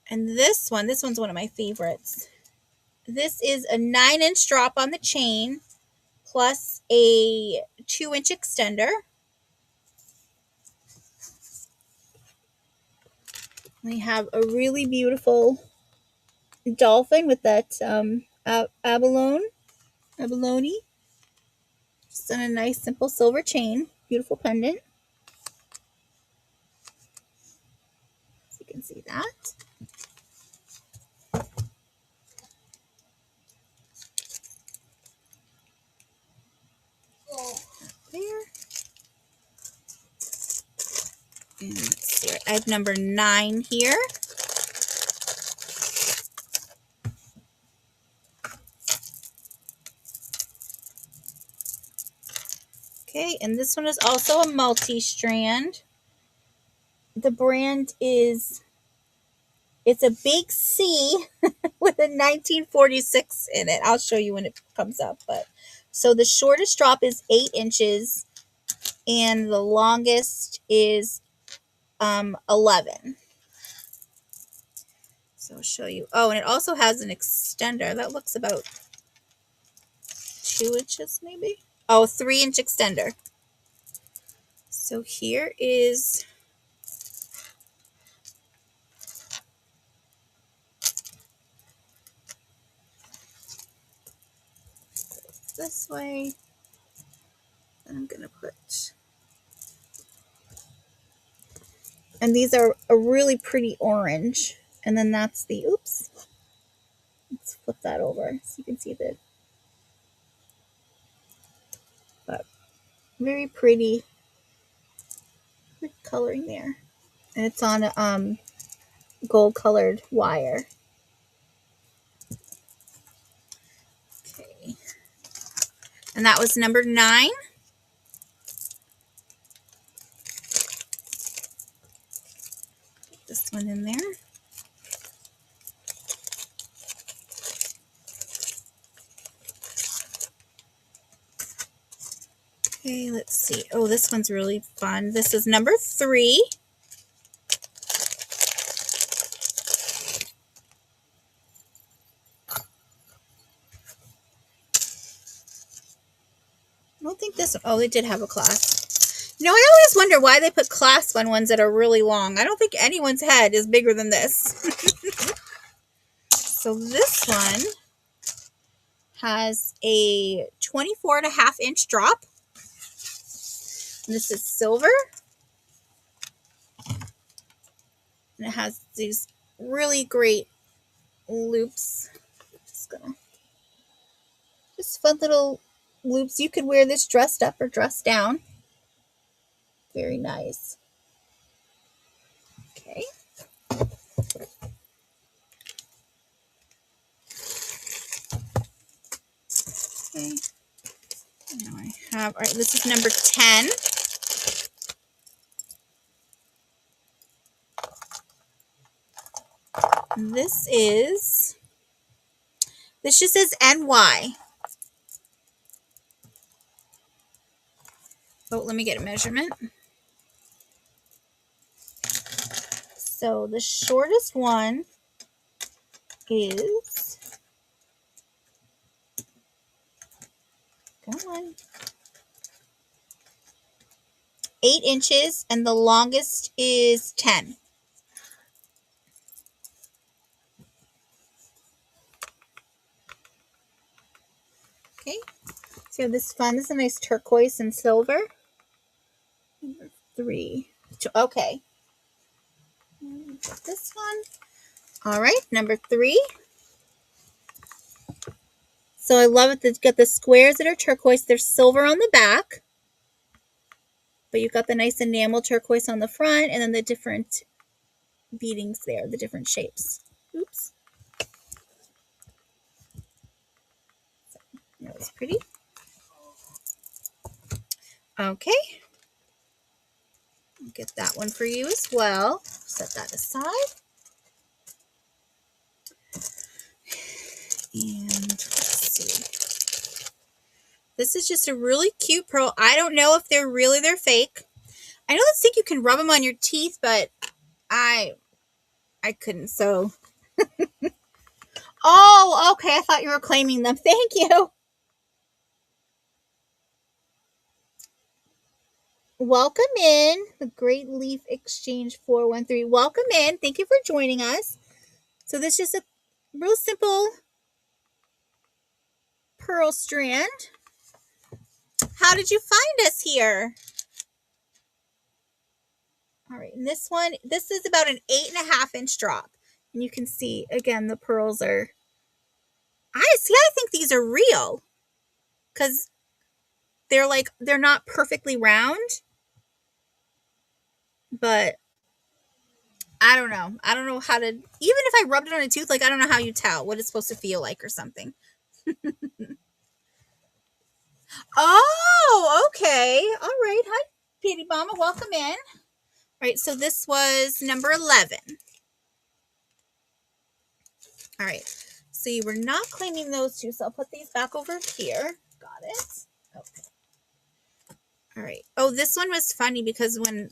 And this one's one of my favorites. This is a 9-inch drop on the chain plus a 2-inch extender. We have a really beautiful dolphin with that abalone. Just on a nice simple silver chain. Beautiful pendant. So you can see that. There. And let's see. I have number 9 here. Okay, and this one is also a multi-strand. The brand is, it's a big C with a 1946 in it. I'll show you when it comes up. But so the shortest drop is 8 inches and the longest is 11. So I'll show you. Oh, and it also has an extender that looks about 2 inches maybe. Oh, 3-inch extender. So here is this way. And I'm gonna put, and these are a really pretty orange. And then that's the, oops. Let's flip that over so you can see the, but very pretty coloring there. And it's on a gold colored wire. Okay. And that was number 9. Put this one in there. Okay, let's see. Oh, this one's really fun. This is number 3. I don't think this one, oh, they did have a clasp. You know, I always wonder why they put clasp on ones that are really long. I don't think anyone's head is bigger than this. So this one has a 24.5-inch drop. And this is silver. And it has these really great loops. Just fun little loops. You could wear this dressed up or dressed down. Very nice. Okay. Okay. Now I have, all right, this is number 10. This just says NY. Oh, let me get a measurement. So the shortest one is, come on, 8 inches, and the longest is 10. Okay, so this fun. This is a nice turquoise and silver. Number 3. Okay. This one. All right, number 3. So I love it. It's got the squares that are turquoise. There's silver on the back. But you've got the nice enamel turquoise on the front, and then the different beadings there, the different shapes. Oops. That was pretty. Okay. I'll get that one for you as well. Set that aside. And let's see. This is just a really cute pearl. I don't know if they're fake. I know this think you can rub them on your teeth, but I couldn't, so. Oh, okay. I thought you were claiming them. Thank you. Welcome in, the Great Leaf Exchange 413. Welcome in. Thank you for joining us. So this is a real simple pearl strand. How did you find us here? All right, and this is about an 8.5-inch drop. And you can see, again, the pearls are, I think these are real. Because they're not perfectly round. But I don't know. I don't know how to, even if I rubbed it on a tooth, I don't know how you tell what it's supposed to feel like or something. Oh, okay. All right. Hi, Petey Mama. Welcome in. All right. So this was number 11. All right. So you were not claiming those two. So I'll put these back over here. Got it. Okay. All right. Oh, this one was funny because when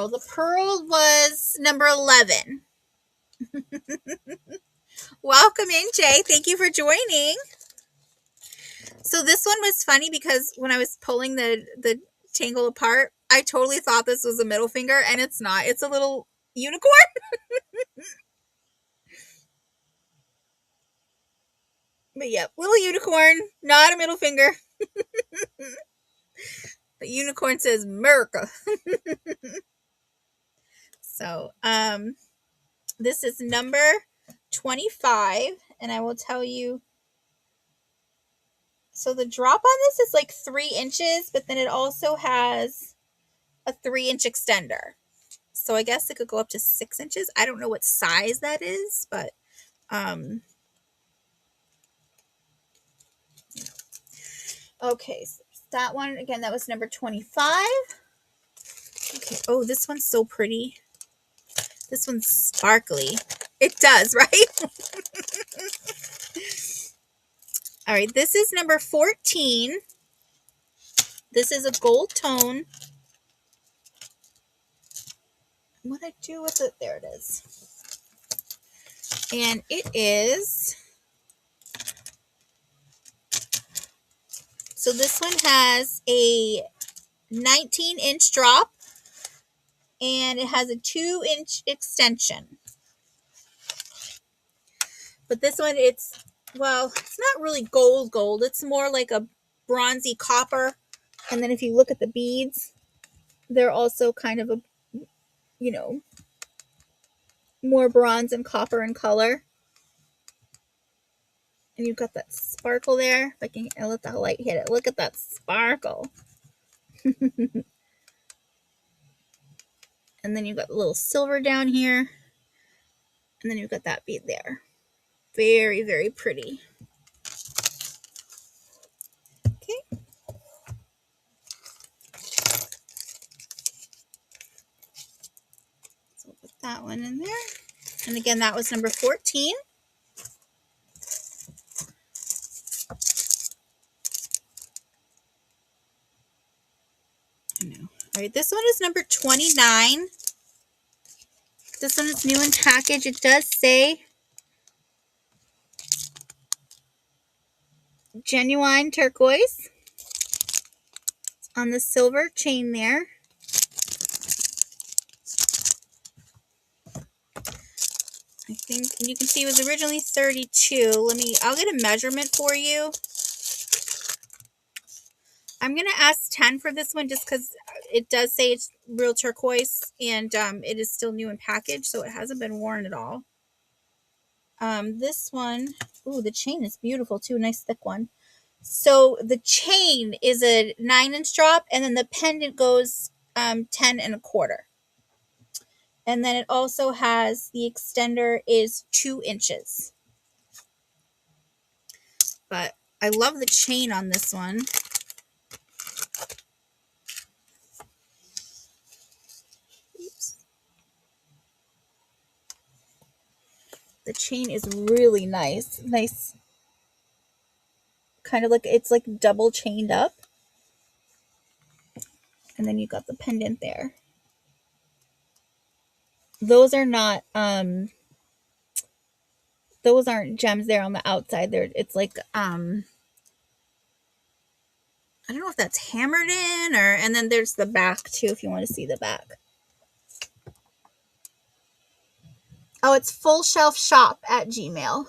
the pearl was number 11. Welcome in, Jay. Thank you for joining. So this one was funny because when I was pulling the tangle apart, I totally thought this was a middle finger, and it's not. It's a little unicorn. But yep, little unicorn, not a middle finger. The unicorn says America. So, this is number 25, and I will tell you. So the drop on this is like 3 inches, but then it also has a 3-inch extender. So I guess it could go up to 6 inches. I don't know what size that is, but okay, so that one again, that was number 25. Okay, oh, this one's so pretty. This one's sparkly. It does, right? All right, this is number 14. This is a gold tone. What I do with it? There it is. And it is, so this one has a 19-inch drop, and it has a 2-inch extension. But this one, it's not really gold. It's more like a bronzy copper. And then if you look at the beads, they're also kind of more bronze and copper in color. And you've got that sparkle there. If I'll let the light hit it. Look at that sparkle. And then you've got the little silver down here. And then you've got that bead there. Very, very pretty. Okay. So we'll put that one in there. And again, that was number 14. I know. All right, this one is number 29. This one is new in package. It does say genuine turquoise on the silver chain there. I think you can see it was originally 32. I'll get a measurement for you. I'm going to ask 10 for this one just because it does say it's real turquoise and it is still new in package, so it hasn't been worn at all. This one, ooh, the chain is beautiful too, nice thick one. So the chain is a 9-inch drop, and then the pendant goes 10 1/4. And then it also has the extender is 2 inches. But I love the chain on this one. Oops. The chain is really nice. Nice. Kind of like, it's like double chained up. And then you got the pendant there. Those are not, those aren't gems there on the outside. It's like, I don't know if that's hammered in or, and then there's the back too, if you want to see the back. Oh, it's fullshelfshop@gmail.com.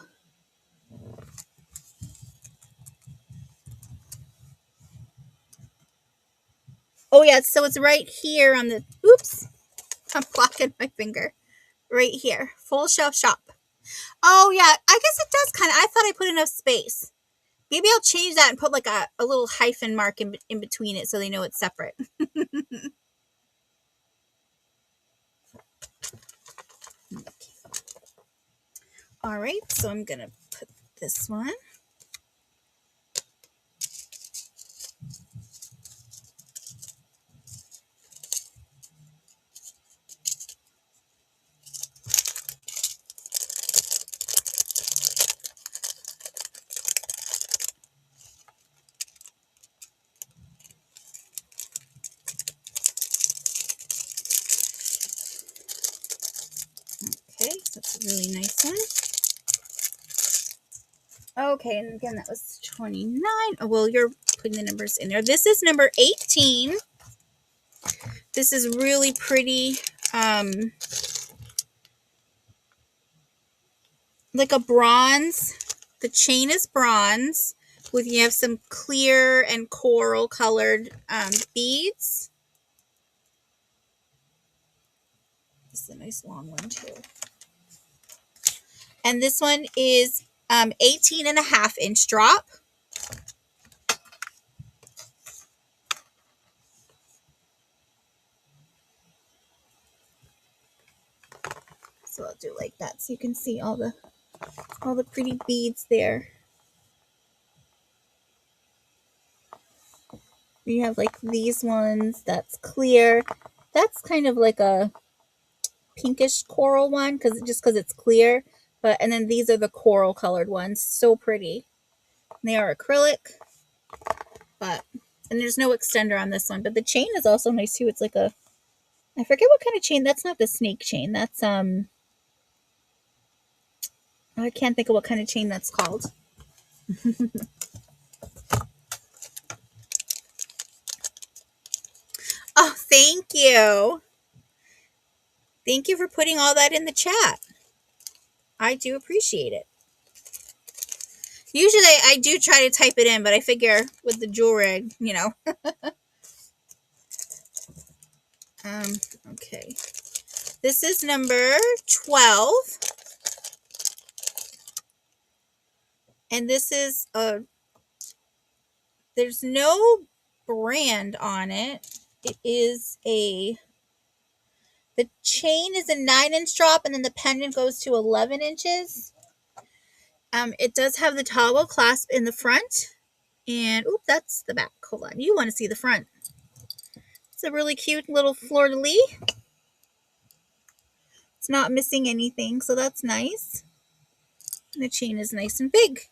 Oh yeah, so it's right here on the, oops, I'm blocking my finger. Right here, Full Shelf Shop. Oh yeah, I guess it does kind of, I thought I put enough space. Maybe I'll change that and put like a little hyphen mark in between it so they know it's separate. All right, so I'm going to put this one. Okay, so that's a really nice one. Okay, and again, that was 29. Oh, well, you're putting the numbers in there. This is number 18. This is really pretty. Like a bronze. The chain is bronze. You have some clear and coral colored beads. This is a nice long one too. And this one is 18.5-inch drop. So I'll do like that so you can see all the pretty beads there. You have like these ones that's clear. That's kind of like a pinkish coral one because it's clear. But and then these are the coral colored ones. So pretty. They are acrylic. And there's no extender on this one. But the chain is also nice too. It's like a, I forget what kind of chain. That's not the snake chain. That's I can't think of what kind of chain that's called. Oh, thank you. Thank you for putting all that in the chat. I do appreciate it. Usually I do try to type it in, but I figure with the jewelry, you know. Okay. This is number 12. And this is there's no brand on it. It is the chain is a 9-inch drop, and then the pendant goes to 11 inches. It does have the toggle clasp in the front. And, oop, that's the back. Hold on. You want to see the front. It's a really cute little fleur-de-lis. It's not missing anything, so that's nice. And the chain is nice and big.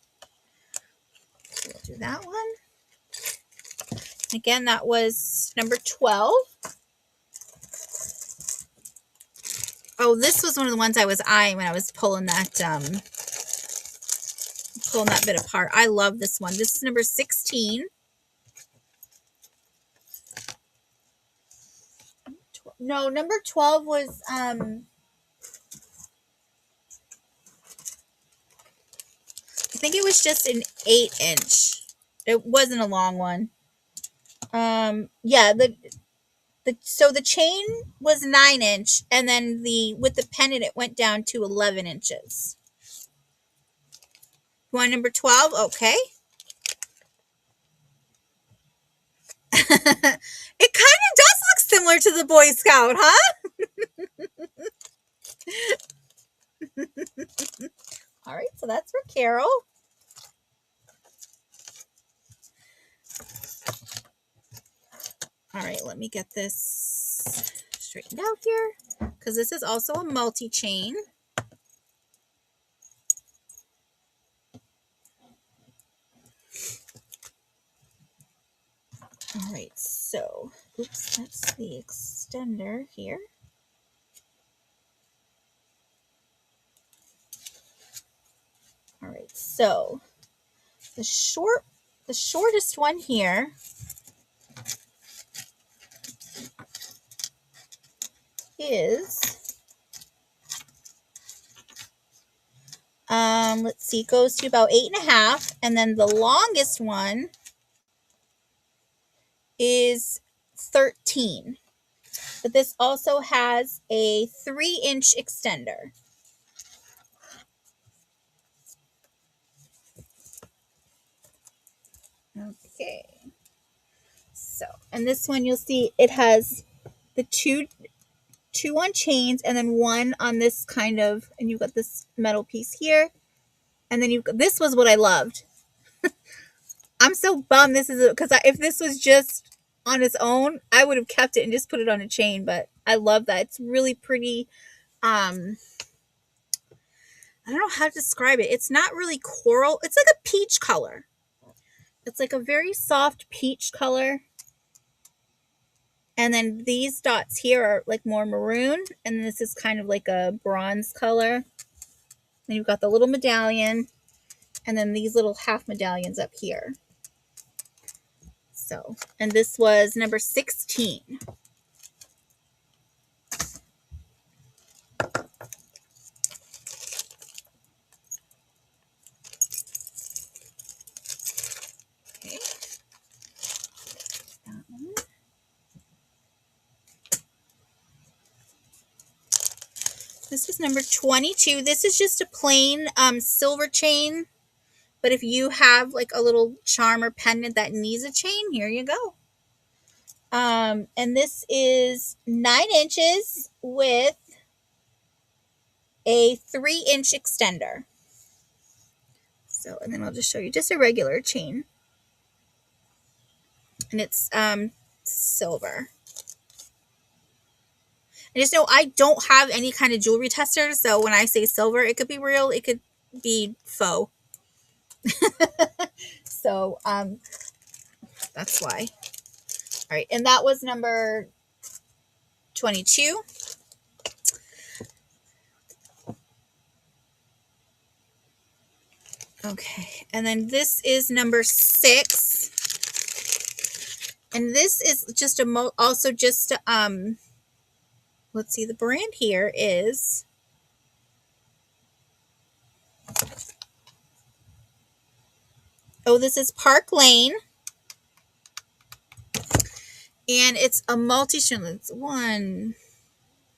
So we'll do that one. Again, that was number 12. Oh, this was one of the ones I was eyeing when I was pulling that bit apart. I love this one. This is number 16. No, number 12 was I think it was just an 8-inch. It wasn't a long one. Yeah, so the chain was 9 inch, and then with the pendant it went down to 11 inches. You want number 12? Okay. It kind of does look similar to the Boy Scout, huh? All right, so that's for Carol. All right, let me get this straightened out here, because this is also a multi-chain. All right, so, oops, that's the extender here. All right, so the shortest one here is, let's see, goes to about 8.5, and then the longest one is 13. But this also has a 3-inch extender. Okay. So, and this one you'll see it has the two on chains, and then one on this kind of, and you've got this metal piece here, and then this was what I loved. I'm so bummed this is, because if this was just on its own, I would have kept it and just put it on a chain, but I love that. It's really pretty. I don't know how to describe it. It's not really coral. It's like a peach color. It's like a very soft peach color. And then these dots here are like more maroon, and this is kind of like a bronze color. Then you've got the little medallion, and then these little half medallions up here. So, and this was number 16. Okay. This is number 22. This is just a plain silver chain. But if you have like a little charm or pendant that needs a chain, here you go. And this is 9 inches with a 3-inch extender. So, and then I'll just show you just a regular chain. And it's silver. And just know I don't have any kind of jewelry tester, so when I say silver, it could be real, it could be faux. So, that's why. All right, and that was number 22. Okay, and then this is number 6. And this is just also just let's see, the brand here is this is Park Lane. And it's a multi-string. It's 1,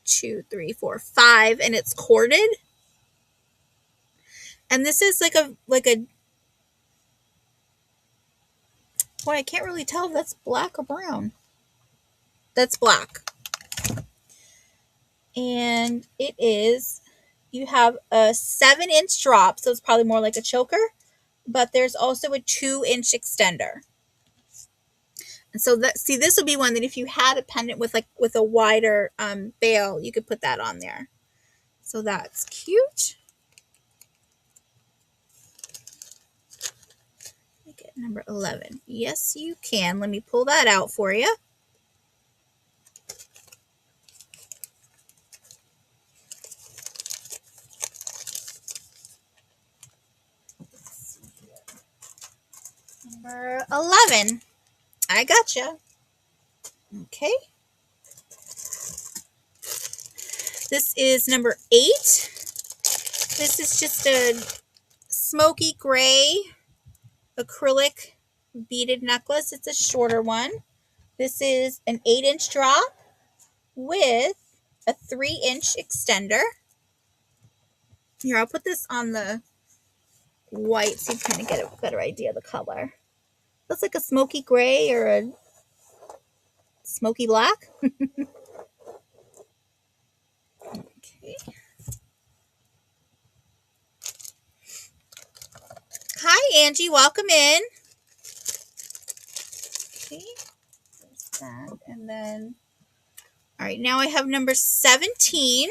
2, 3, 4, 5, and it's corded. And this is like a boy, I can't really tell if that's black or brown. That's black. And it is, you have a 7-inch drop, so it's probably more like a choker, but there's also a 2-inch extender. And so this would be one that if you had a pendant with a wider bail, you could put that on there. So that's cute. Get number 11. Yes, you can. Let me pull that out for you. Number 11. I gotcha. Okay. This is number 8. This is just a smoky gray acrylic beaded necklace. It's a shorter one. This is an 8-inch drop with a 3-inch extender. Here, I'll put this on the white so you kind of get a better idea of the color. Looks like a smoky gray or a smoky black. Okay. Hi, Angie. Welcome in. Okay. There's that. And then, all right, now I have number 17.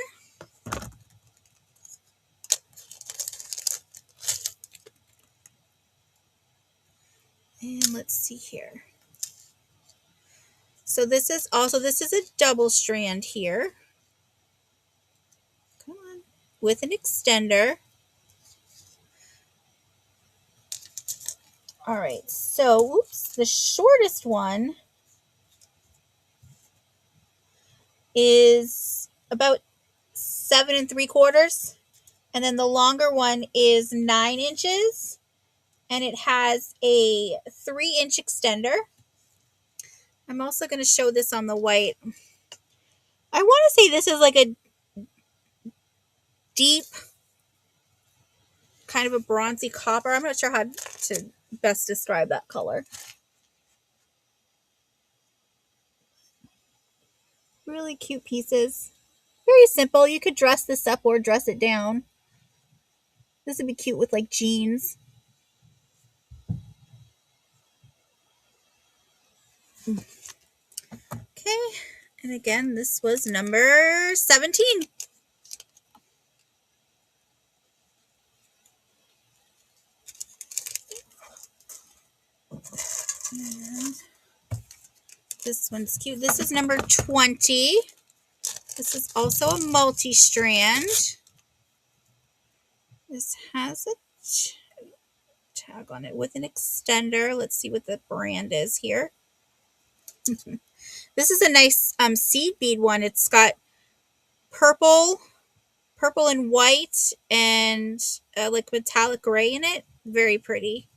And let's see here. So this is a double strand here. Come on. With an extender. All right, so the shortest one is about 7 3/4, and then the longer one is 9 inches, and it has a 3-inch extender. I'm also going to show this on the white. I want to say this is like a deep, kind of a bronzy copper. I'm not sure how to best describe that color. Really cute pieces. Very simple. You could dress this up or dress it down. This would be cute with like jeans. Okay. And again, this was number 17. And this one's cute. This is number 20. This is also a multi-strand. This has a tag on it with an extender. Let's see what the brand is here. This is a nice seed bead one. It's got purple and white, and like metallic gray in it. Very pretty.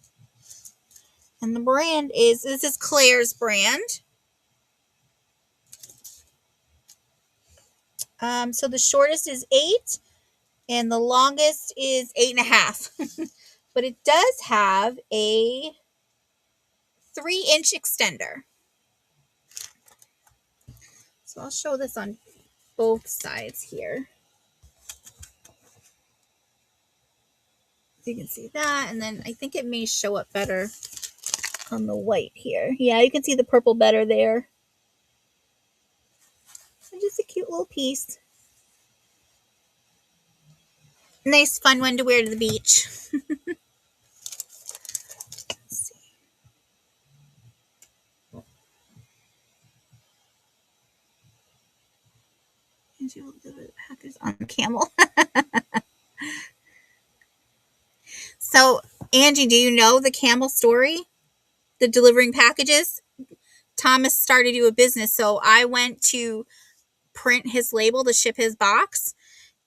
And the brand this is Claire's brand. So the shortest is 8 and the longest is 8.5. But it does have a 3-inch extender. So I'll show this on both sides here. So you can see that, and then I think it may show up better on the white here. Yeah, you can see the purple better there. And just a cute little piece. Nice fun one to wear to the beach. Let's see. And she will deliver the package on the camel. So, Angie, do you know the camel story? The delivering packages? Thomas started to do a business, so I went to print his label to ship his box,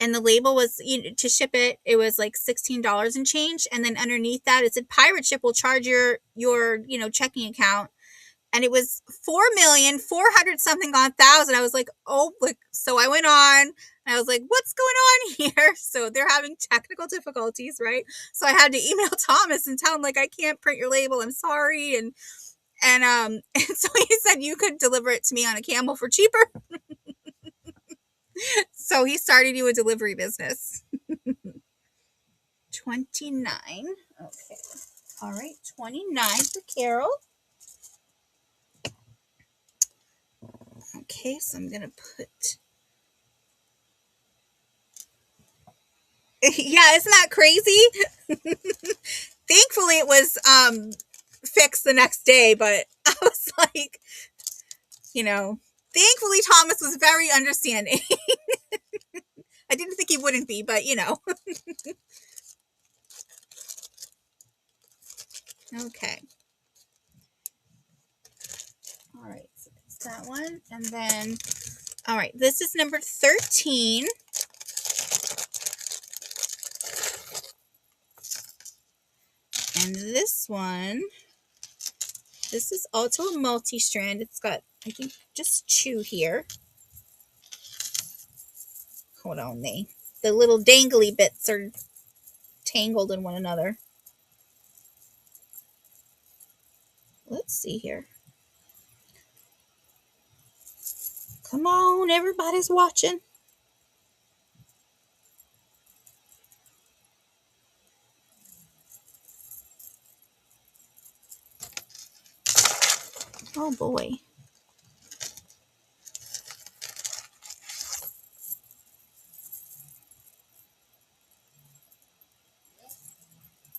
and the label was, to ship it, it was like $16 and change, and then underneath that it said pirate ship will charge your checking account, and it was 4,400 something on thousand. I was like, oh, like, so I went on and I was like, what's going on here? So they're having technical difficulties, right? So I had to email Thomas and tell him, like, I can't print your label, I'm sorry. And so he said you could deliver it to me on a camel for cheaper. So he started you a delivery business. 29. Okay. All right. 29 for Carol. Okay. So I'm going to put. Yeah. Isn't that crazy? Thankfully, it was fixed the next day, but I was like, thankfully Thomas was very understanding. I didn't think he wouldn't be, but Okay. All right, so that's that one. And then, all right, this is number 13. And this one, this is also a multi-strand. It's got I think just 2 here. Hold on, the little dangly bits are tangled in one another. Let's see here. Come on, everybody's watching. Oh boy.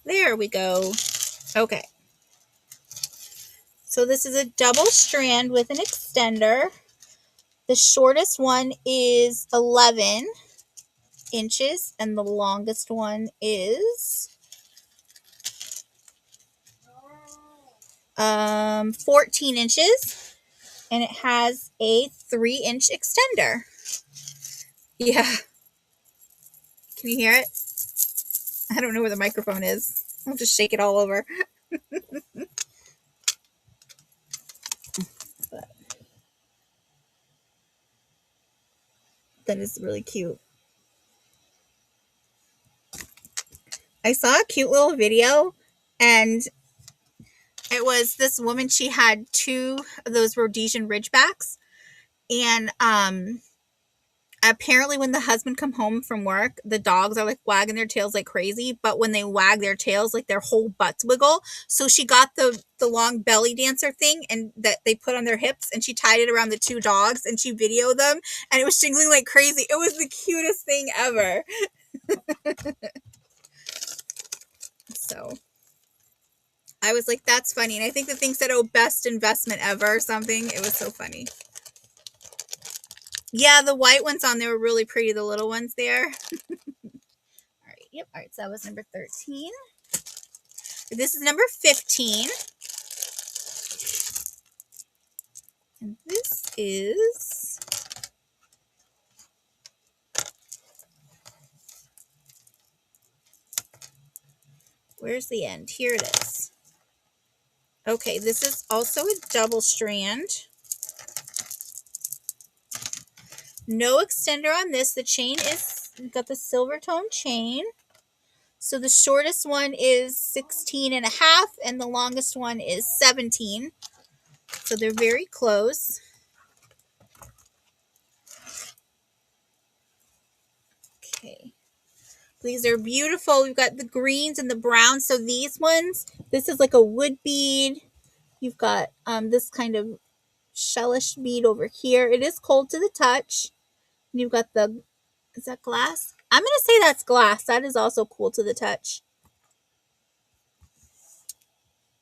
There we go. Okay. So this is a double strand with an extender. The shortest one is 11 inches and the longest one is 14 inches, and it has a 3-inch extender. Yeah. Can you hear it? I don't know where the microphone is. I'll just shake it all over. But that is really cute. I saw a cute little video, and it was this woman. She had 2 of those Rhodesian Ridgebacks, and apparently when the husband come home from work, the dogs are like wagging their tails like crazy, but when they wag their tails, like their whole butts wiggle. So she got the long belly dancer thing and that they put on their hips, and she tied it around the 2 dogs, and she videoed them, and it was jingling like crazy. It was the cutest thing ever. So I was like, that's funny. And I think the thing said, oh, best investment ever or something. It was so funny. Yeah, the white ones on there were really pretty, the little ones there. All right, yep. All right, so that was number 13. This is number 15. And this is... Where's the end? Here it is. Okay, this is also a double strand. No extender on this. The chain is, got the silver tone chain. So the shortest one is 16 and a half, and the longest one is 17. So they're very close. Okay. These are beautiful. We've got the greens and the browns. So these ones, this is like a wood bead. You've got this kind of shellish bead over here. It is cold to the touch. And you've got the, is that glass? I'm going to say that's glass. That is also cool to the touch.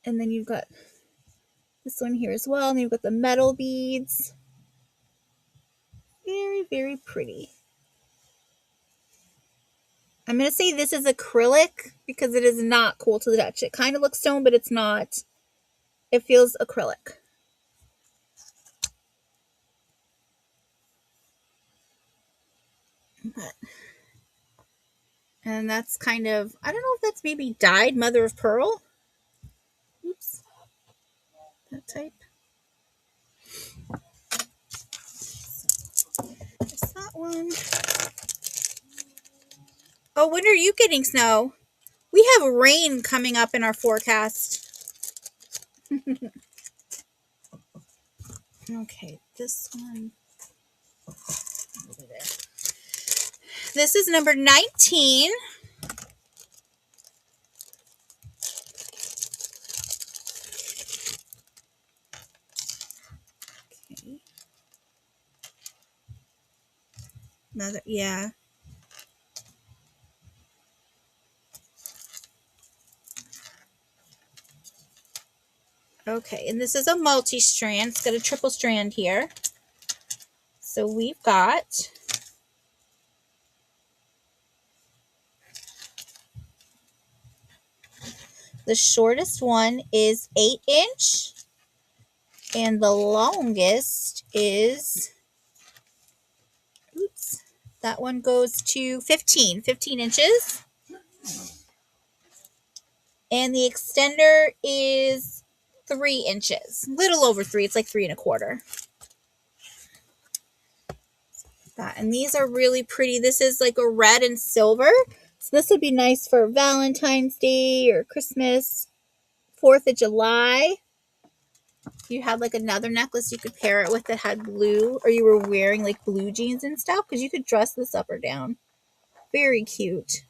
And then you've got this one here as well. And you've got the metal beads. Very, very pretty. I'm going to say this is acrylic because it is not cool to the touch. It kind of looks stone, but it's not. It feels acrylic. But, and that's kind of, I don't know if that's maybe dyed mother of pearl. Oops. That type. There's that one. Oh, when are you getting snow? We have rain coming up in our forecast. Okay, this one. This is number 19. Okay. Another, yeah. Okay, and this is a multi-strand. It's got a triple strand here. So we've got the shortest one is 8-inch, and the longest is, oops, that one goes to 15 inches. And the extender is 3 inches, little over 3. It's like 3 1/4. that. And these are really pretty. This is like a red and silver. So this would be nice for Valentine's Day or Christmas, 4th of July. If you had like another necklace you could pair it with that had blue, or you were wearing like blue jeans and stuff, because you could dress this up or down. Very cute.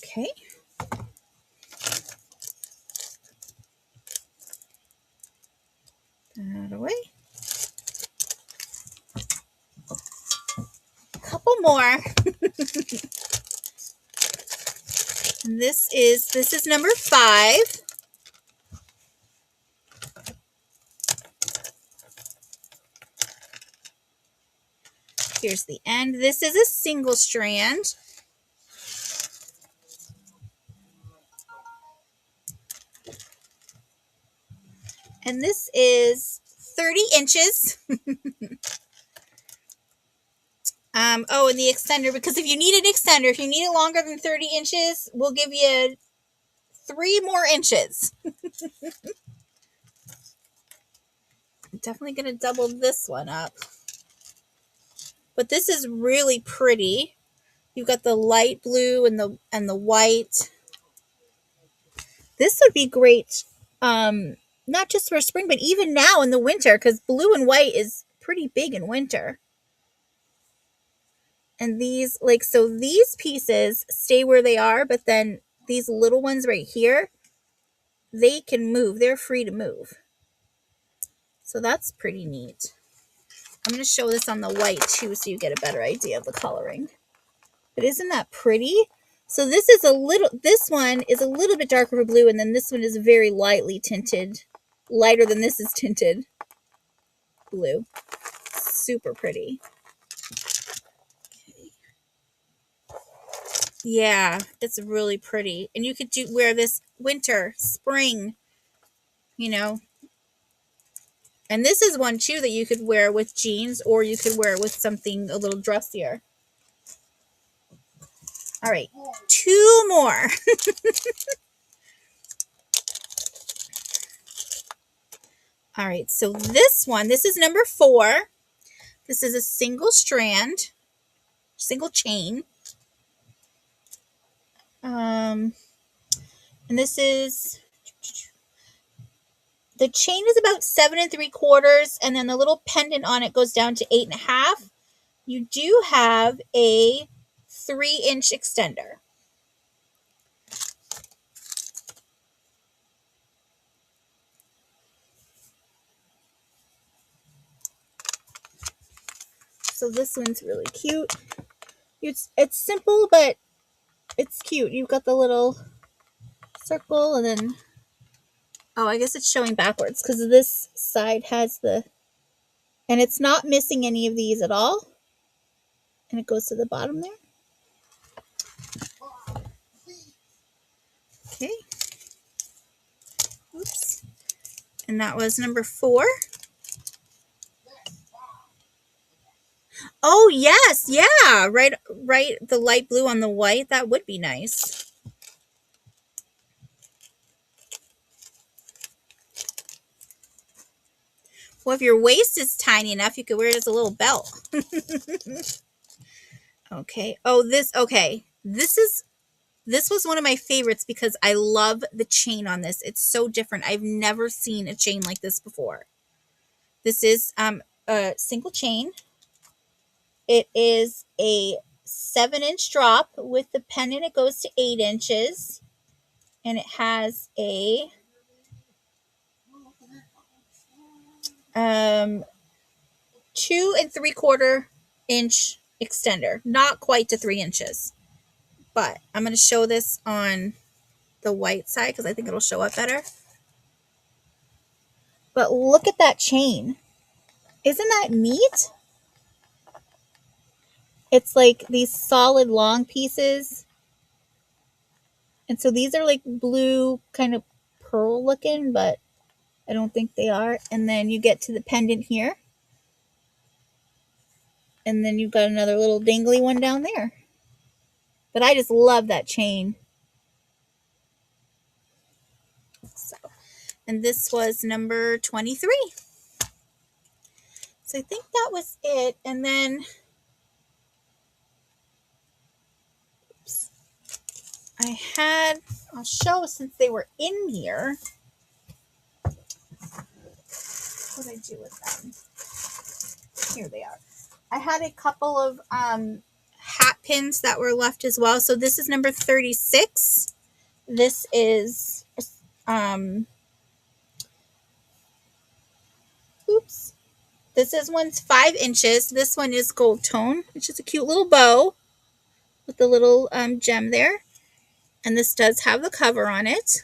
Okay. That away. A couple more. This is number 5. Here's the end. This is a single strand. And this is 30 inches. Oh, and the extender, because if you need an extender, if you need it longer than 30 inches, we'll give you 3 more inches. I'm definitely going to double this one up. But this is really pretty. You've got the light blue and the white. This would be great, not just for spring, but even now in the winter, because blue and white is pretty big in winter. And these, so these pieces stay where they are, but then these little ones right here, they can move. They're free to move. So that's pretty neat. I'm going to show this on the white too, so you get a better idea of the coloring. But isn't that pretty? So this one is a little bit darker for blue, and then this one is very lightly tinted, lighter than this is tinted blue. Super pretty. Yeah, it's really pretty. And you could wear this winter, spring, And this is one too that you could wear with jeans, or you could wear it with something a little dressier. All right, 2 more. All right, so this is number 4. This is a single strand, single chain. And this is, the chain is about 7 3/4, and then the little pendant on it goes down to 8 1/2. You do have a 3-inch extender. So this one's really cute. It's simple, but it's cute. You've got the little circle, and then, oh, I guess it's showing backwards because this side has and it's not missing any of these at all. And it goes to the bottom there. Okay. Oops. And that was number 4. Oh, yes. Yeah. Right. The light blue on the white. That would be nice. Well, if your waist is tiny enough, you could wear it as a little belt. Okay. Oh, okay. This was one of my favorites because I love the chain on this. It's so different. I've never seen a chain like this before. This is a single chain. It is a 7-inch drop. With the pendant, it goes to 8 inches. And it has a 2 3/4 inch extender. Not quite to 3 inches. But I'm going to show this on the white side because I think it'll show up better. But look at that chain. Isn't that neat? It's like these solid long pieces. And so these are like blue, kind of pearl looking, but I don't think they are. And then you get to the pendant here. And then you've got another little dangly one down there. But I just love that chain. So And this was number 23. So I think that was it. And then I'll show since they were in here. What did I do with them? Here they are. I had a couple of hat pins that were left as well. So this is number 36. This is, this one's 5 inches. This one is gold tone, which is a cute little bow with the little gem there. And this does have the cover on it.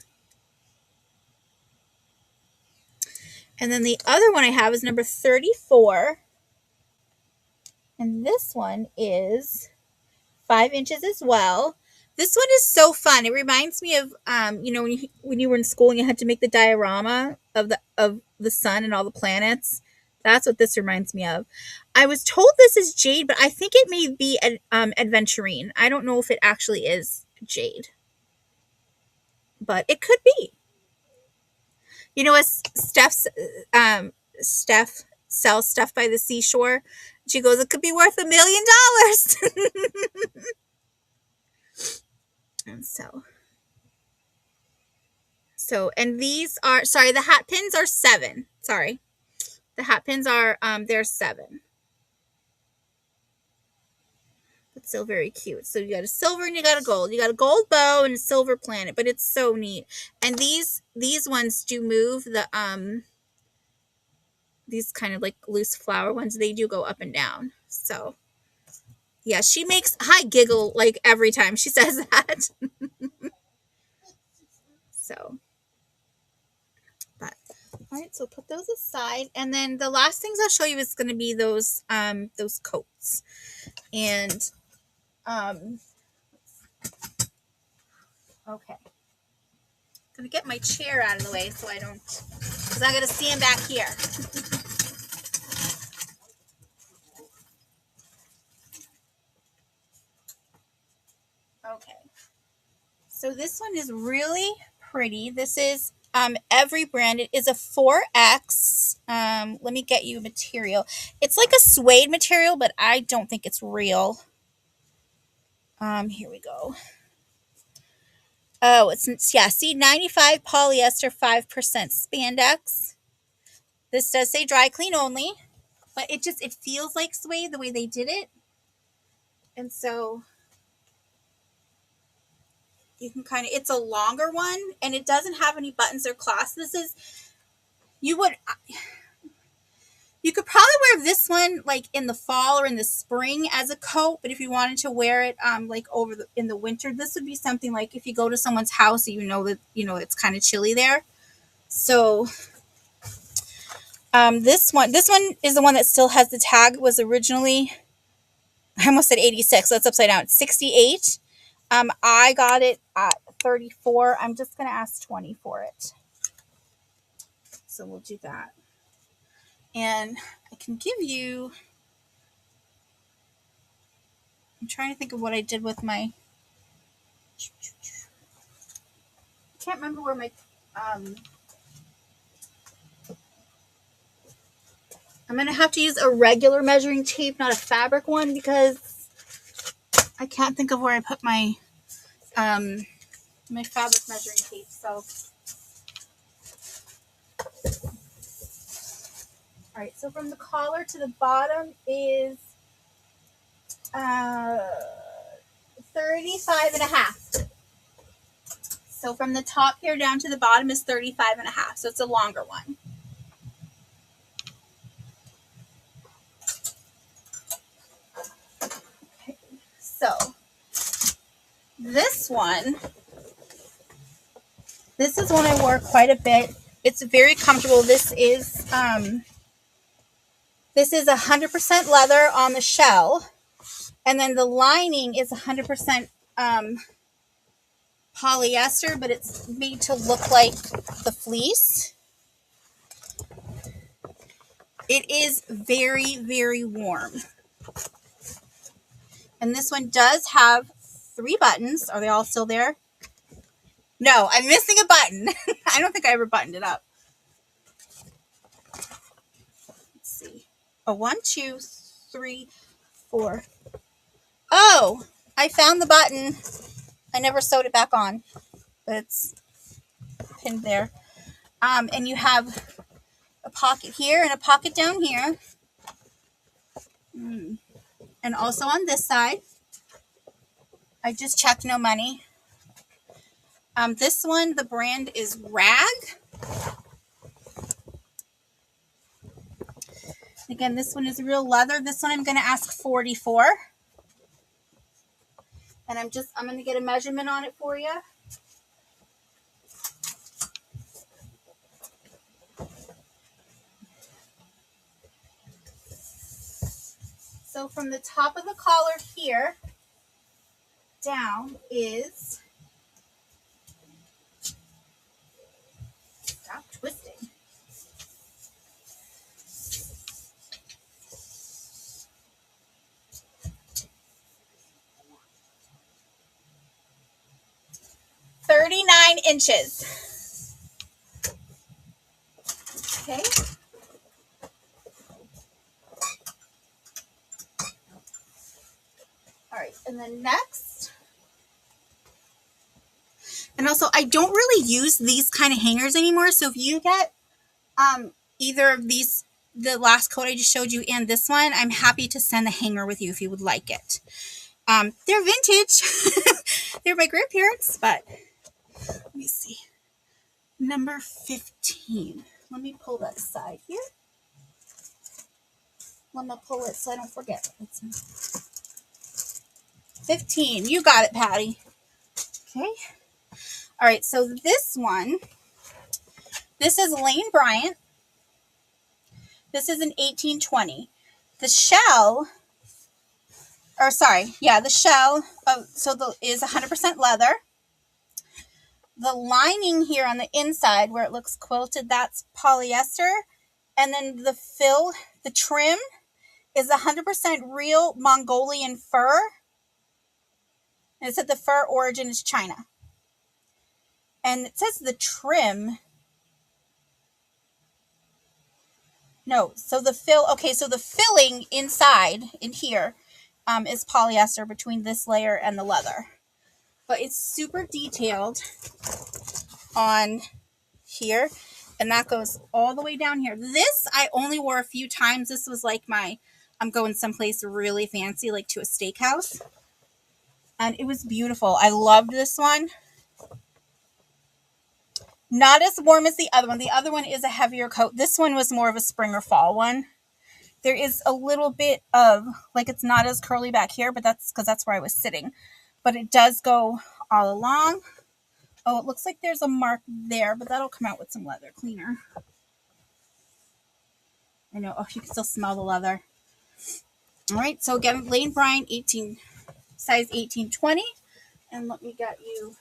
And then the other one I have is number 34. And this one is 5 inches as well. This one is so fun. It reminds me of, when you were in school and you had to make the diorama of the sun and all the planets. That's what this reminds me of. I was told this is jade, but I think it may be aventurine. I don't know if it actually is jade, but it could be. You know, as Steph sells stuff by the seashore. She goes, it could be worth $1 million. And and these are, sorry, the hat pins are 7. Sorry. The hat pins are, they're 7. It's still very cute. So you got a silver and you got a gold. You got a gold bow and a silver planet, but it's so neat. And these ones do move. These kind of like loose flower ones, they do go up and down. So yeah, she makes I giggle like every time she says that. So, but all right, so put those aside, and then the last things I'll show you is going to be those coats. And okay, I'm gonna get my chair out of the way so I don't, because I'm gonna stand back here. Okay, so this one is really pretty. This is Every Brand. It is a 4X. Let me get you a material. It's like a suede material, but I don't think it's real. Here we go. Oh, see, 95 polyester, 5% spandex. This does say dry clean only, but it feels like suede the way they did it. And so you can it's a longer one, and it doesn't have any buttons or clasps. You could probably wear this one like in the fall or in the spring as a coat, but if you wanted to wear it like in the winter, this would be something like if you go to someone's house, that it's kind of chilly there. So this one is the one that still has the tag. It was originally, I almost said 86, so that's upside down. It's 68. I got it at 34. I'm just going to ask 20 for it. So we'll do that. And I can give you, I'm trying to think of what I did with my, I can't remember where my, I'm going to have to use a regular measuring tape, not a fabric one, because I can't think of where I put my my fabric measuring tape. So, all right. So from the collar to the bottom is 35.5. So from the top here down to the bottom is 35.5. So it's a longer one. Okay. So this is one I wore quite a bit. It's very comfortable. This is 100% leather on the shell, and then the lining is 100% polyester, but it's made to look like the fleece. It is very, very warm. And this one does have 3 buttons. Are they all still there? No, I'm missing a button. I don't think I ever buttoned it up. Oh, 1, 2, 3, 4. Oh, I found the button. I never sewed it back on, but it's pinned there. And you have a pocket here and a pocket down here. And also on this side. I just checked, no money. This one, the brand is Rag. Again, this one is real leather. This one I'm going to ask 44. And I'm going to get a measurement on it for you. So from the top of the collar here down is, stop twisting. $39 inches. Okay. All right, and then next. And also, I don't really use these kind of hangers anymore. So if you get either of these, the last coat I just showed you and this one, I'm happy to send the hanger with you if you would like it. They're vintage. They're my grandparents, but let me see. Number 15. Let me pull that aside here. Let me pull it so I don't forget. It's 15. You got it, Patty. Okay. All right, so this one, this is Lane Bryant. This is an 1820. The shell, or sorry, yeah, the shell is 100% leather. The lining here on the inside where it looks quilted, that's polyester. And then the fill, the trim is 100% real Mongolian fur. And it said the fur origin is China. And it says the trim. No, so the filling inside in here is polyester between this layer and the leather. But it's super detailed on here. And that goes all the way down here. This I only wore a few times. This was like I'm going someplace really fancy, like to a steakhouse. And it was beautiful. I loved this one. Not as warm as the other one. The other one is a heavier coat. This one was more of a spring or fall one. There is a little bit of, like, it's not as curly back here, but that's because that's where I was sitting. But it does go all along. Oh, it looks like there's a mark there, but that'll come out with some leather cleaner. I know. Oh, you can still smell the leather. All right. So again, Lane Bryant, size 1820. And let me get you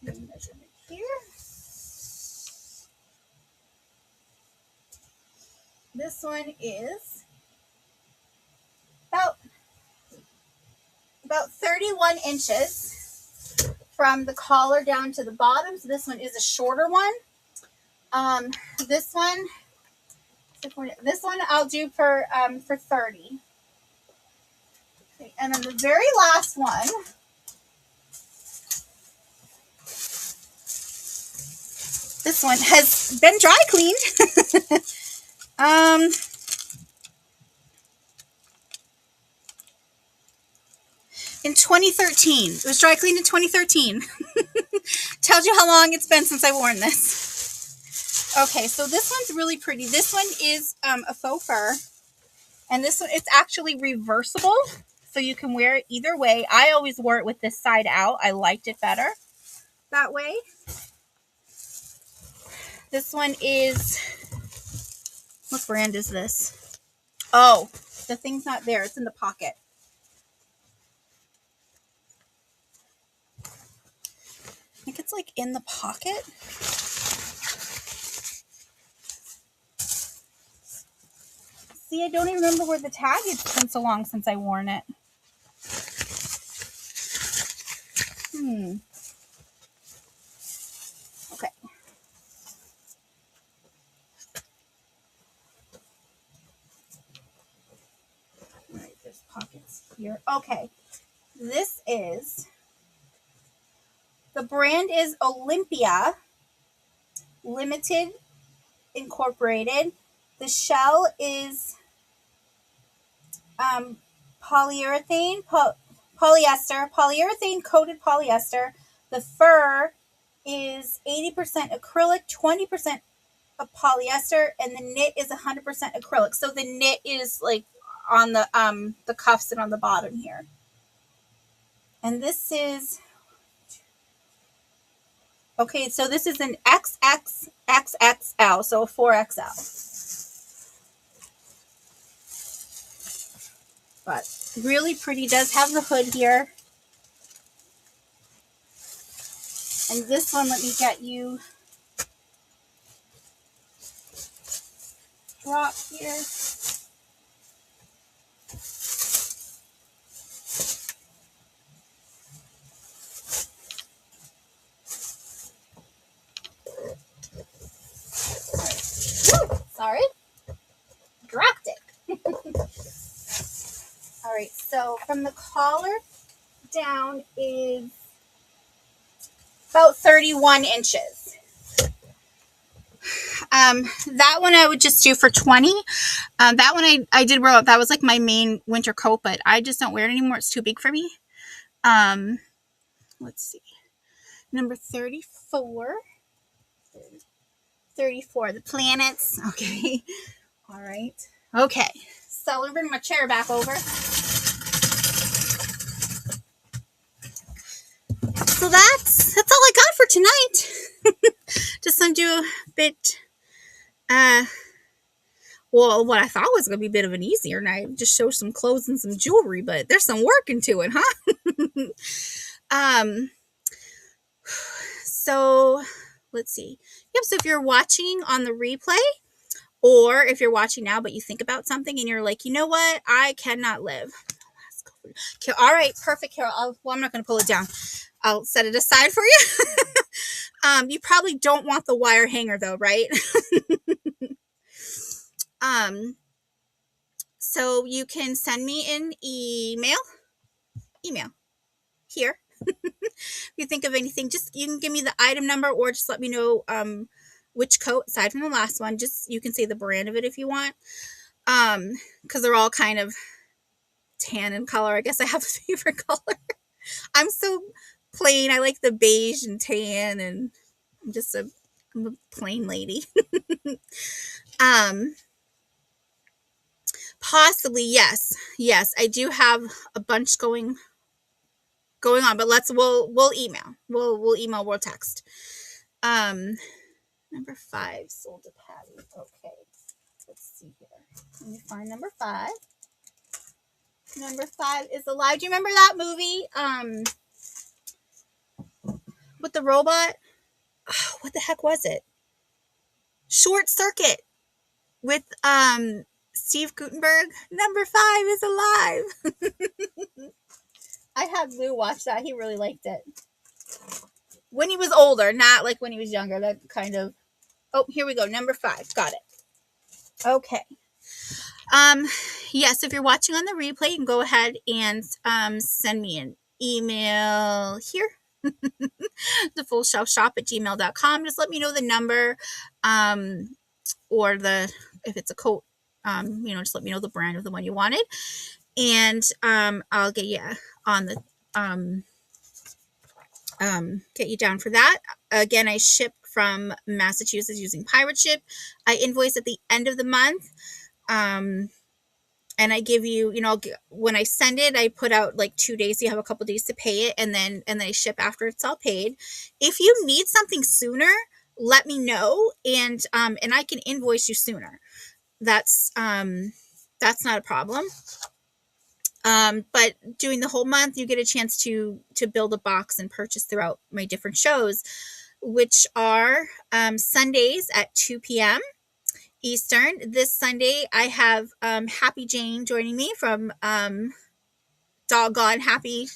the measurement here. This one is about 31 inches from the collar down to the bottom. So this one is a shorter one. This one I'll do for 30. Okay, and then the very last one. This one has been dry cleaned. In 2013. It was dry cleaned in 2013. Tells you how long it's been since I've worn this. Okay, so this one's really pretty. This one is a faux fur. And this one, it's actually reversible. So you can wear it either way. I always wore it with this side out. I liked it better that way. This one is, what brand is this? Oh, the thing's not there. It's in the pocket. I think it's like in the pocket. See, I don't even remember where the tag is. It's been so long since I worn it. Okay. here. Okay. This is, the brand is Olympia Limited Incorporated. The shell is polyurethane, polyurethane coated polyester. The fur is 80% acrylic, 20% of polyester, and the knit is 100% acrylic. So the knit is like on the cuffs and on the bottom here. And this is, okay, so this is an XXXXL, so a 4XL. But really pretty, does have the hood here. And this one, let me get you drop here. Sorry, dropped it. All right, so from the collar down is about 31 inches. That one I would just do for 20. That one I did wear out. That was like my main winter coat, but I just don't wear it anymore. It's too big for me. Let's see. Number 34. 34, the planets. Okay. All right. Okay. So I'm going to bring my chair back over. So that's all I got for tonight. Just going to do a bit, well, what I thought was going to be a bit of an easier night. Just show some clothes and some jewelry, but there's some work into it, huh? So let's see. Yep. So if you're watching on the replay, or if you're watching now, but you think about something and you're like, you know what? I cannot live. All right. Perfect, Carol. Well, I'm not going to pull it down. I'll set it aside for you. You probably don't want the wire hanger though, right? So you can send me an email here. If you think of anything, just, you can give me the item number or just let me know, which coat, aside from the last one, just, you can say the brand of it if you want. Cause they're all kind of tan in color. I guess I have a favorite color. I'm so plain. I like the beige and tan, and I'm a plain lady. Possibly, yes. I do have a bunch going on, but we'll email. We'll email, we'll text. Number 5, sold to Patty. Okay. Let's see here. Let me find number 5. Number 5 is Alive. Do you remember that movie? With the robot? Oh, what the heck was it? Short Circuit with Steve Guttenberg. Number 5 is Alive. I had Lou watch that. He really liked it. When he was older, not like when he was younger. That kind of. Oh, here we go. Number 5. Got it. Okay. Yes, if you're watching on the replay, you can go ahead and send me an email here. thefullshelfshop@gmail.com. Just let me know the number, or if it's a coat, just let me know the brand of the one you wanted, and I'll get you on the get you down for that. Again, I ship from Massachusetts using Pirate Ship. I invoice at the end of the month. And I give you, when I send it, I put out like 2 days. So you have a couple days to pay it, and then I ship after it's all paid. If you need something sooner, let me know, and I can invoice you sooner. That's not a problem. But doing the whole month, you get a chance to build a box and purchase throughout my different shows, which are Sundays at 2 p.m. Eastern. This Sunday, I have Happy Jane joining me from Doggone Happy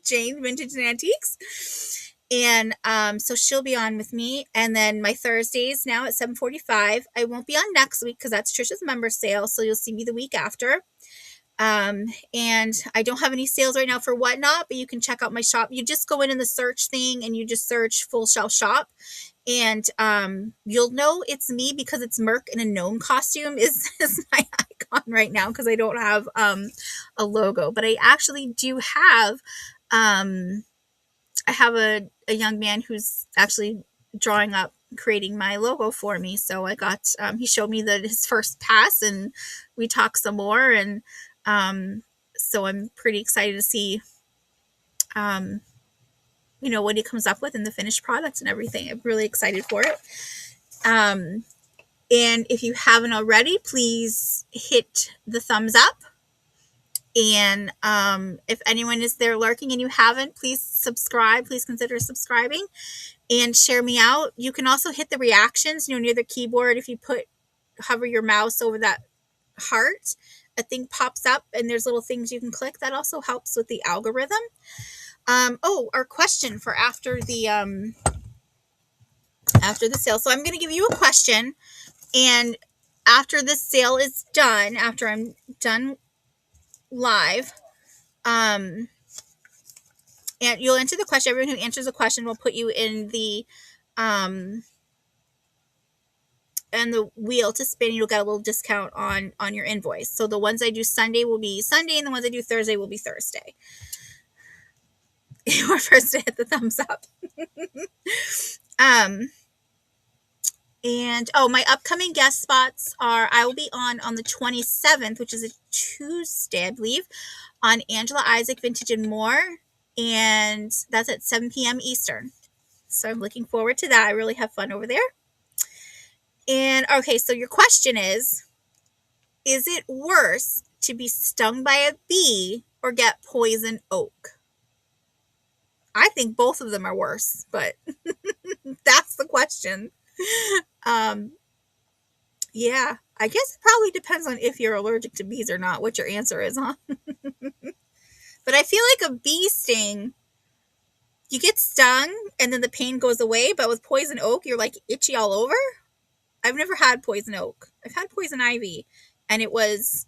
Jane Vintage and Antiques. And so she'll be on with me. And then my Thursdays now at 7:45. I won't be on next week because that's Trisha's member sale. So you'll see me the week after. And I don't have any sales right now for Whatnot, but you can check out my shop. You just go in the search thing and you just search Full Shelf Shop, and you'll know it's me because it's Merc in a gnome costume is my icon right now because I don't have a logo, but I actually do have I have a young man who's actually drawing up creating my logo for me. So I got he showed me his first pass, and we talked some more, and so I'm pretty excited to see what he comes up with in the finished product and everything. I'm really excited for it. And if you haven't already, please hit the thumbs up. And if anyone is there lurking and you haven't, please subscribe. Please consider subscribing and share me out. You can also hit the reactions, near the keyboard. If you hover your mouse over that heart, a thing pops up and there's little things you can click. That also helps with the algorithm. Our question for after the sale. So I'm going to give you a question, and after the sale is done, after I'm done live, and you'll answer the question. Everyone who answers the question will put you in the wheel to spin. You'll get a little discount on your invoice. So the ones I do Sunday will be Sunday, and the ones I do Thursday will be Thursday. You are first to hit the thumbs up. And my upcoming guest spots are, I will be on the 27th, which is a Tuesday, I believe, on Angela Isaac Vintage and More, and that's at 7 p.m. Eastern. So I'm looking forward to that. I really have fun over there. And okay, so your question is it worse to be stung by a bee or get poison oak? I think both of them are worse, but that's the question. Yeah, I guess it probably depends on if you're allergic to bees or not, what your answer is, huh? But I feel like a bee sting, you get stung and then the pain goes away, but with poison oak, you're like itchy all over. I've never had poison oak. I've had poison ivy, and it was,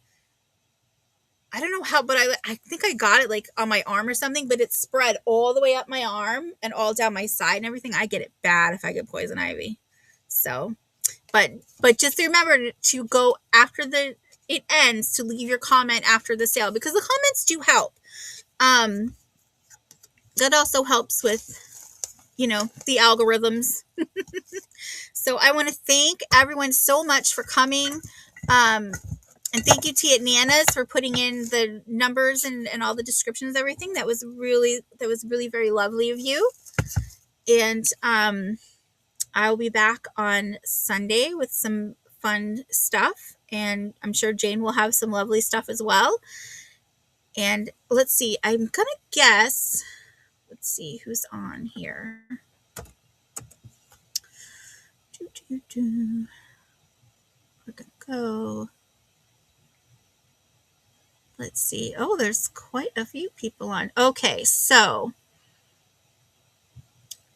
I don't know how, but I think I got it like on my arm or something, but it spread all the way up my arm and all down my side and everything. I get it bad if I get poison ivy. So, but just remember to go after it ends, to leave your comment after the sale, because the comments do help. That also helps with, the algorithms. So I want to thank everyone so much for coming. And thank you, Tia Nana's, for putting in the numbers and all the descriptions, everything. That was really very lovely of you. And I'll be back on Sunday with some fun stuff. And I'm sure Jane will have some lovely stuff as well. And let's see, I'm going to guess, let's see who's on here. We're going to go. Let's see. Oh, there's quite a few people on. Okay, so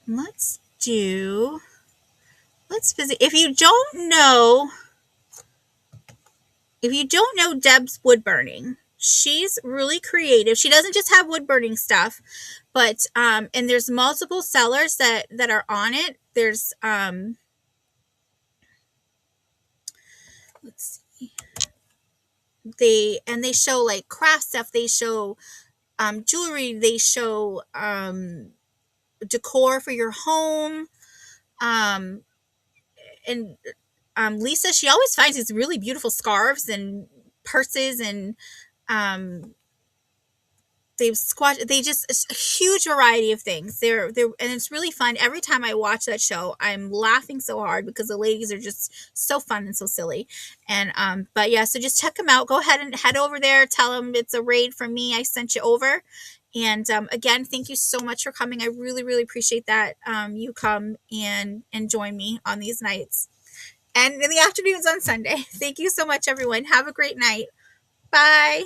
let's visit. If you don't know Deb's wood burning, she's really creative. She doesn't just have wood burning stuff, but and there's multiple sellers that are on it. There's let's see. They show like craft stuff. They show jewelry. They show decor for your home. And Lisa, she always finds these really beautiful scarves and purses, and they just a huge variety of things. They're and it's really fun. Every time I watch that show, I'm laughing so hard because the ladies are just so fun and so silly. And but yeah, so just check them out. Go ahead and head over there. Tell them it's a raid from me. I sent you over. And again, thank you so much for coming. I really, really appreciate that you come and join me on these nights and in the afternoons on Sunday. Thank you so much, everyone. Have a great night. Bye.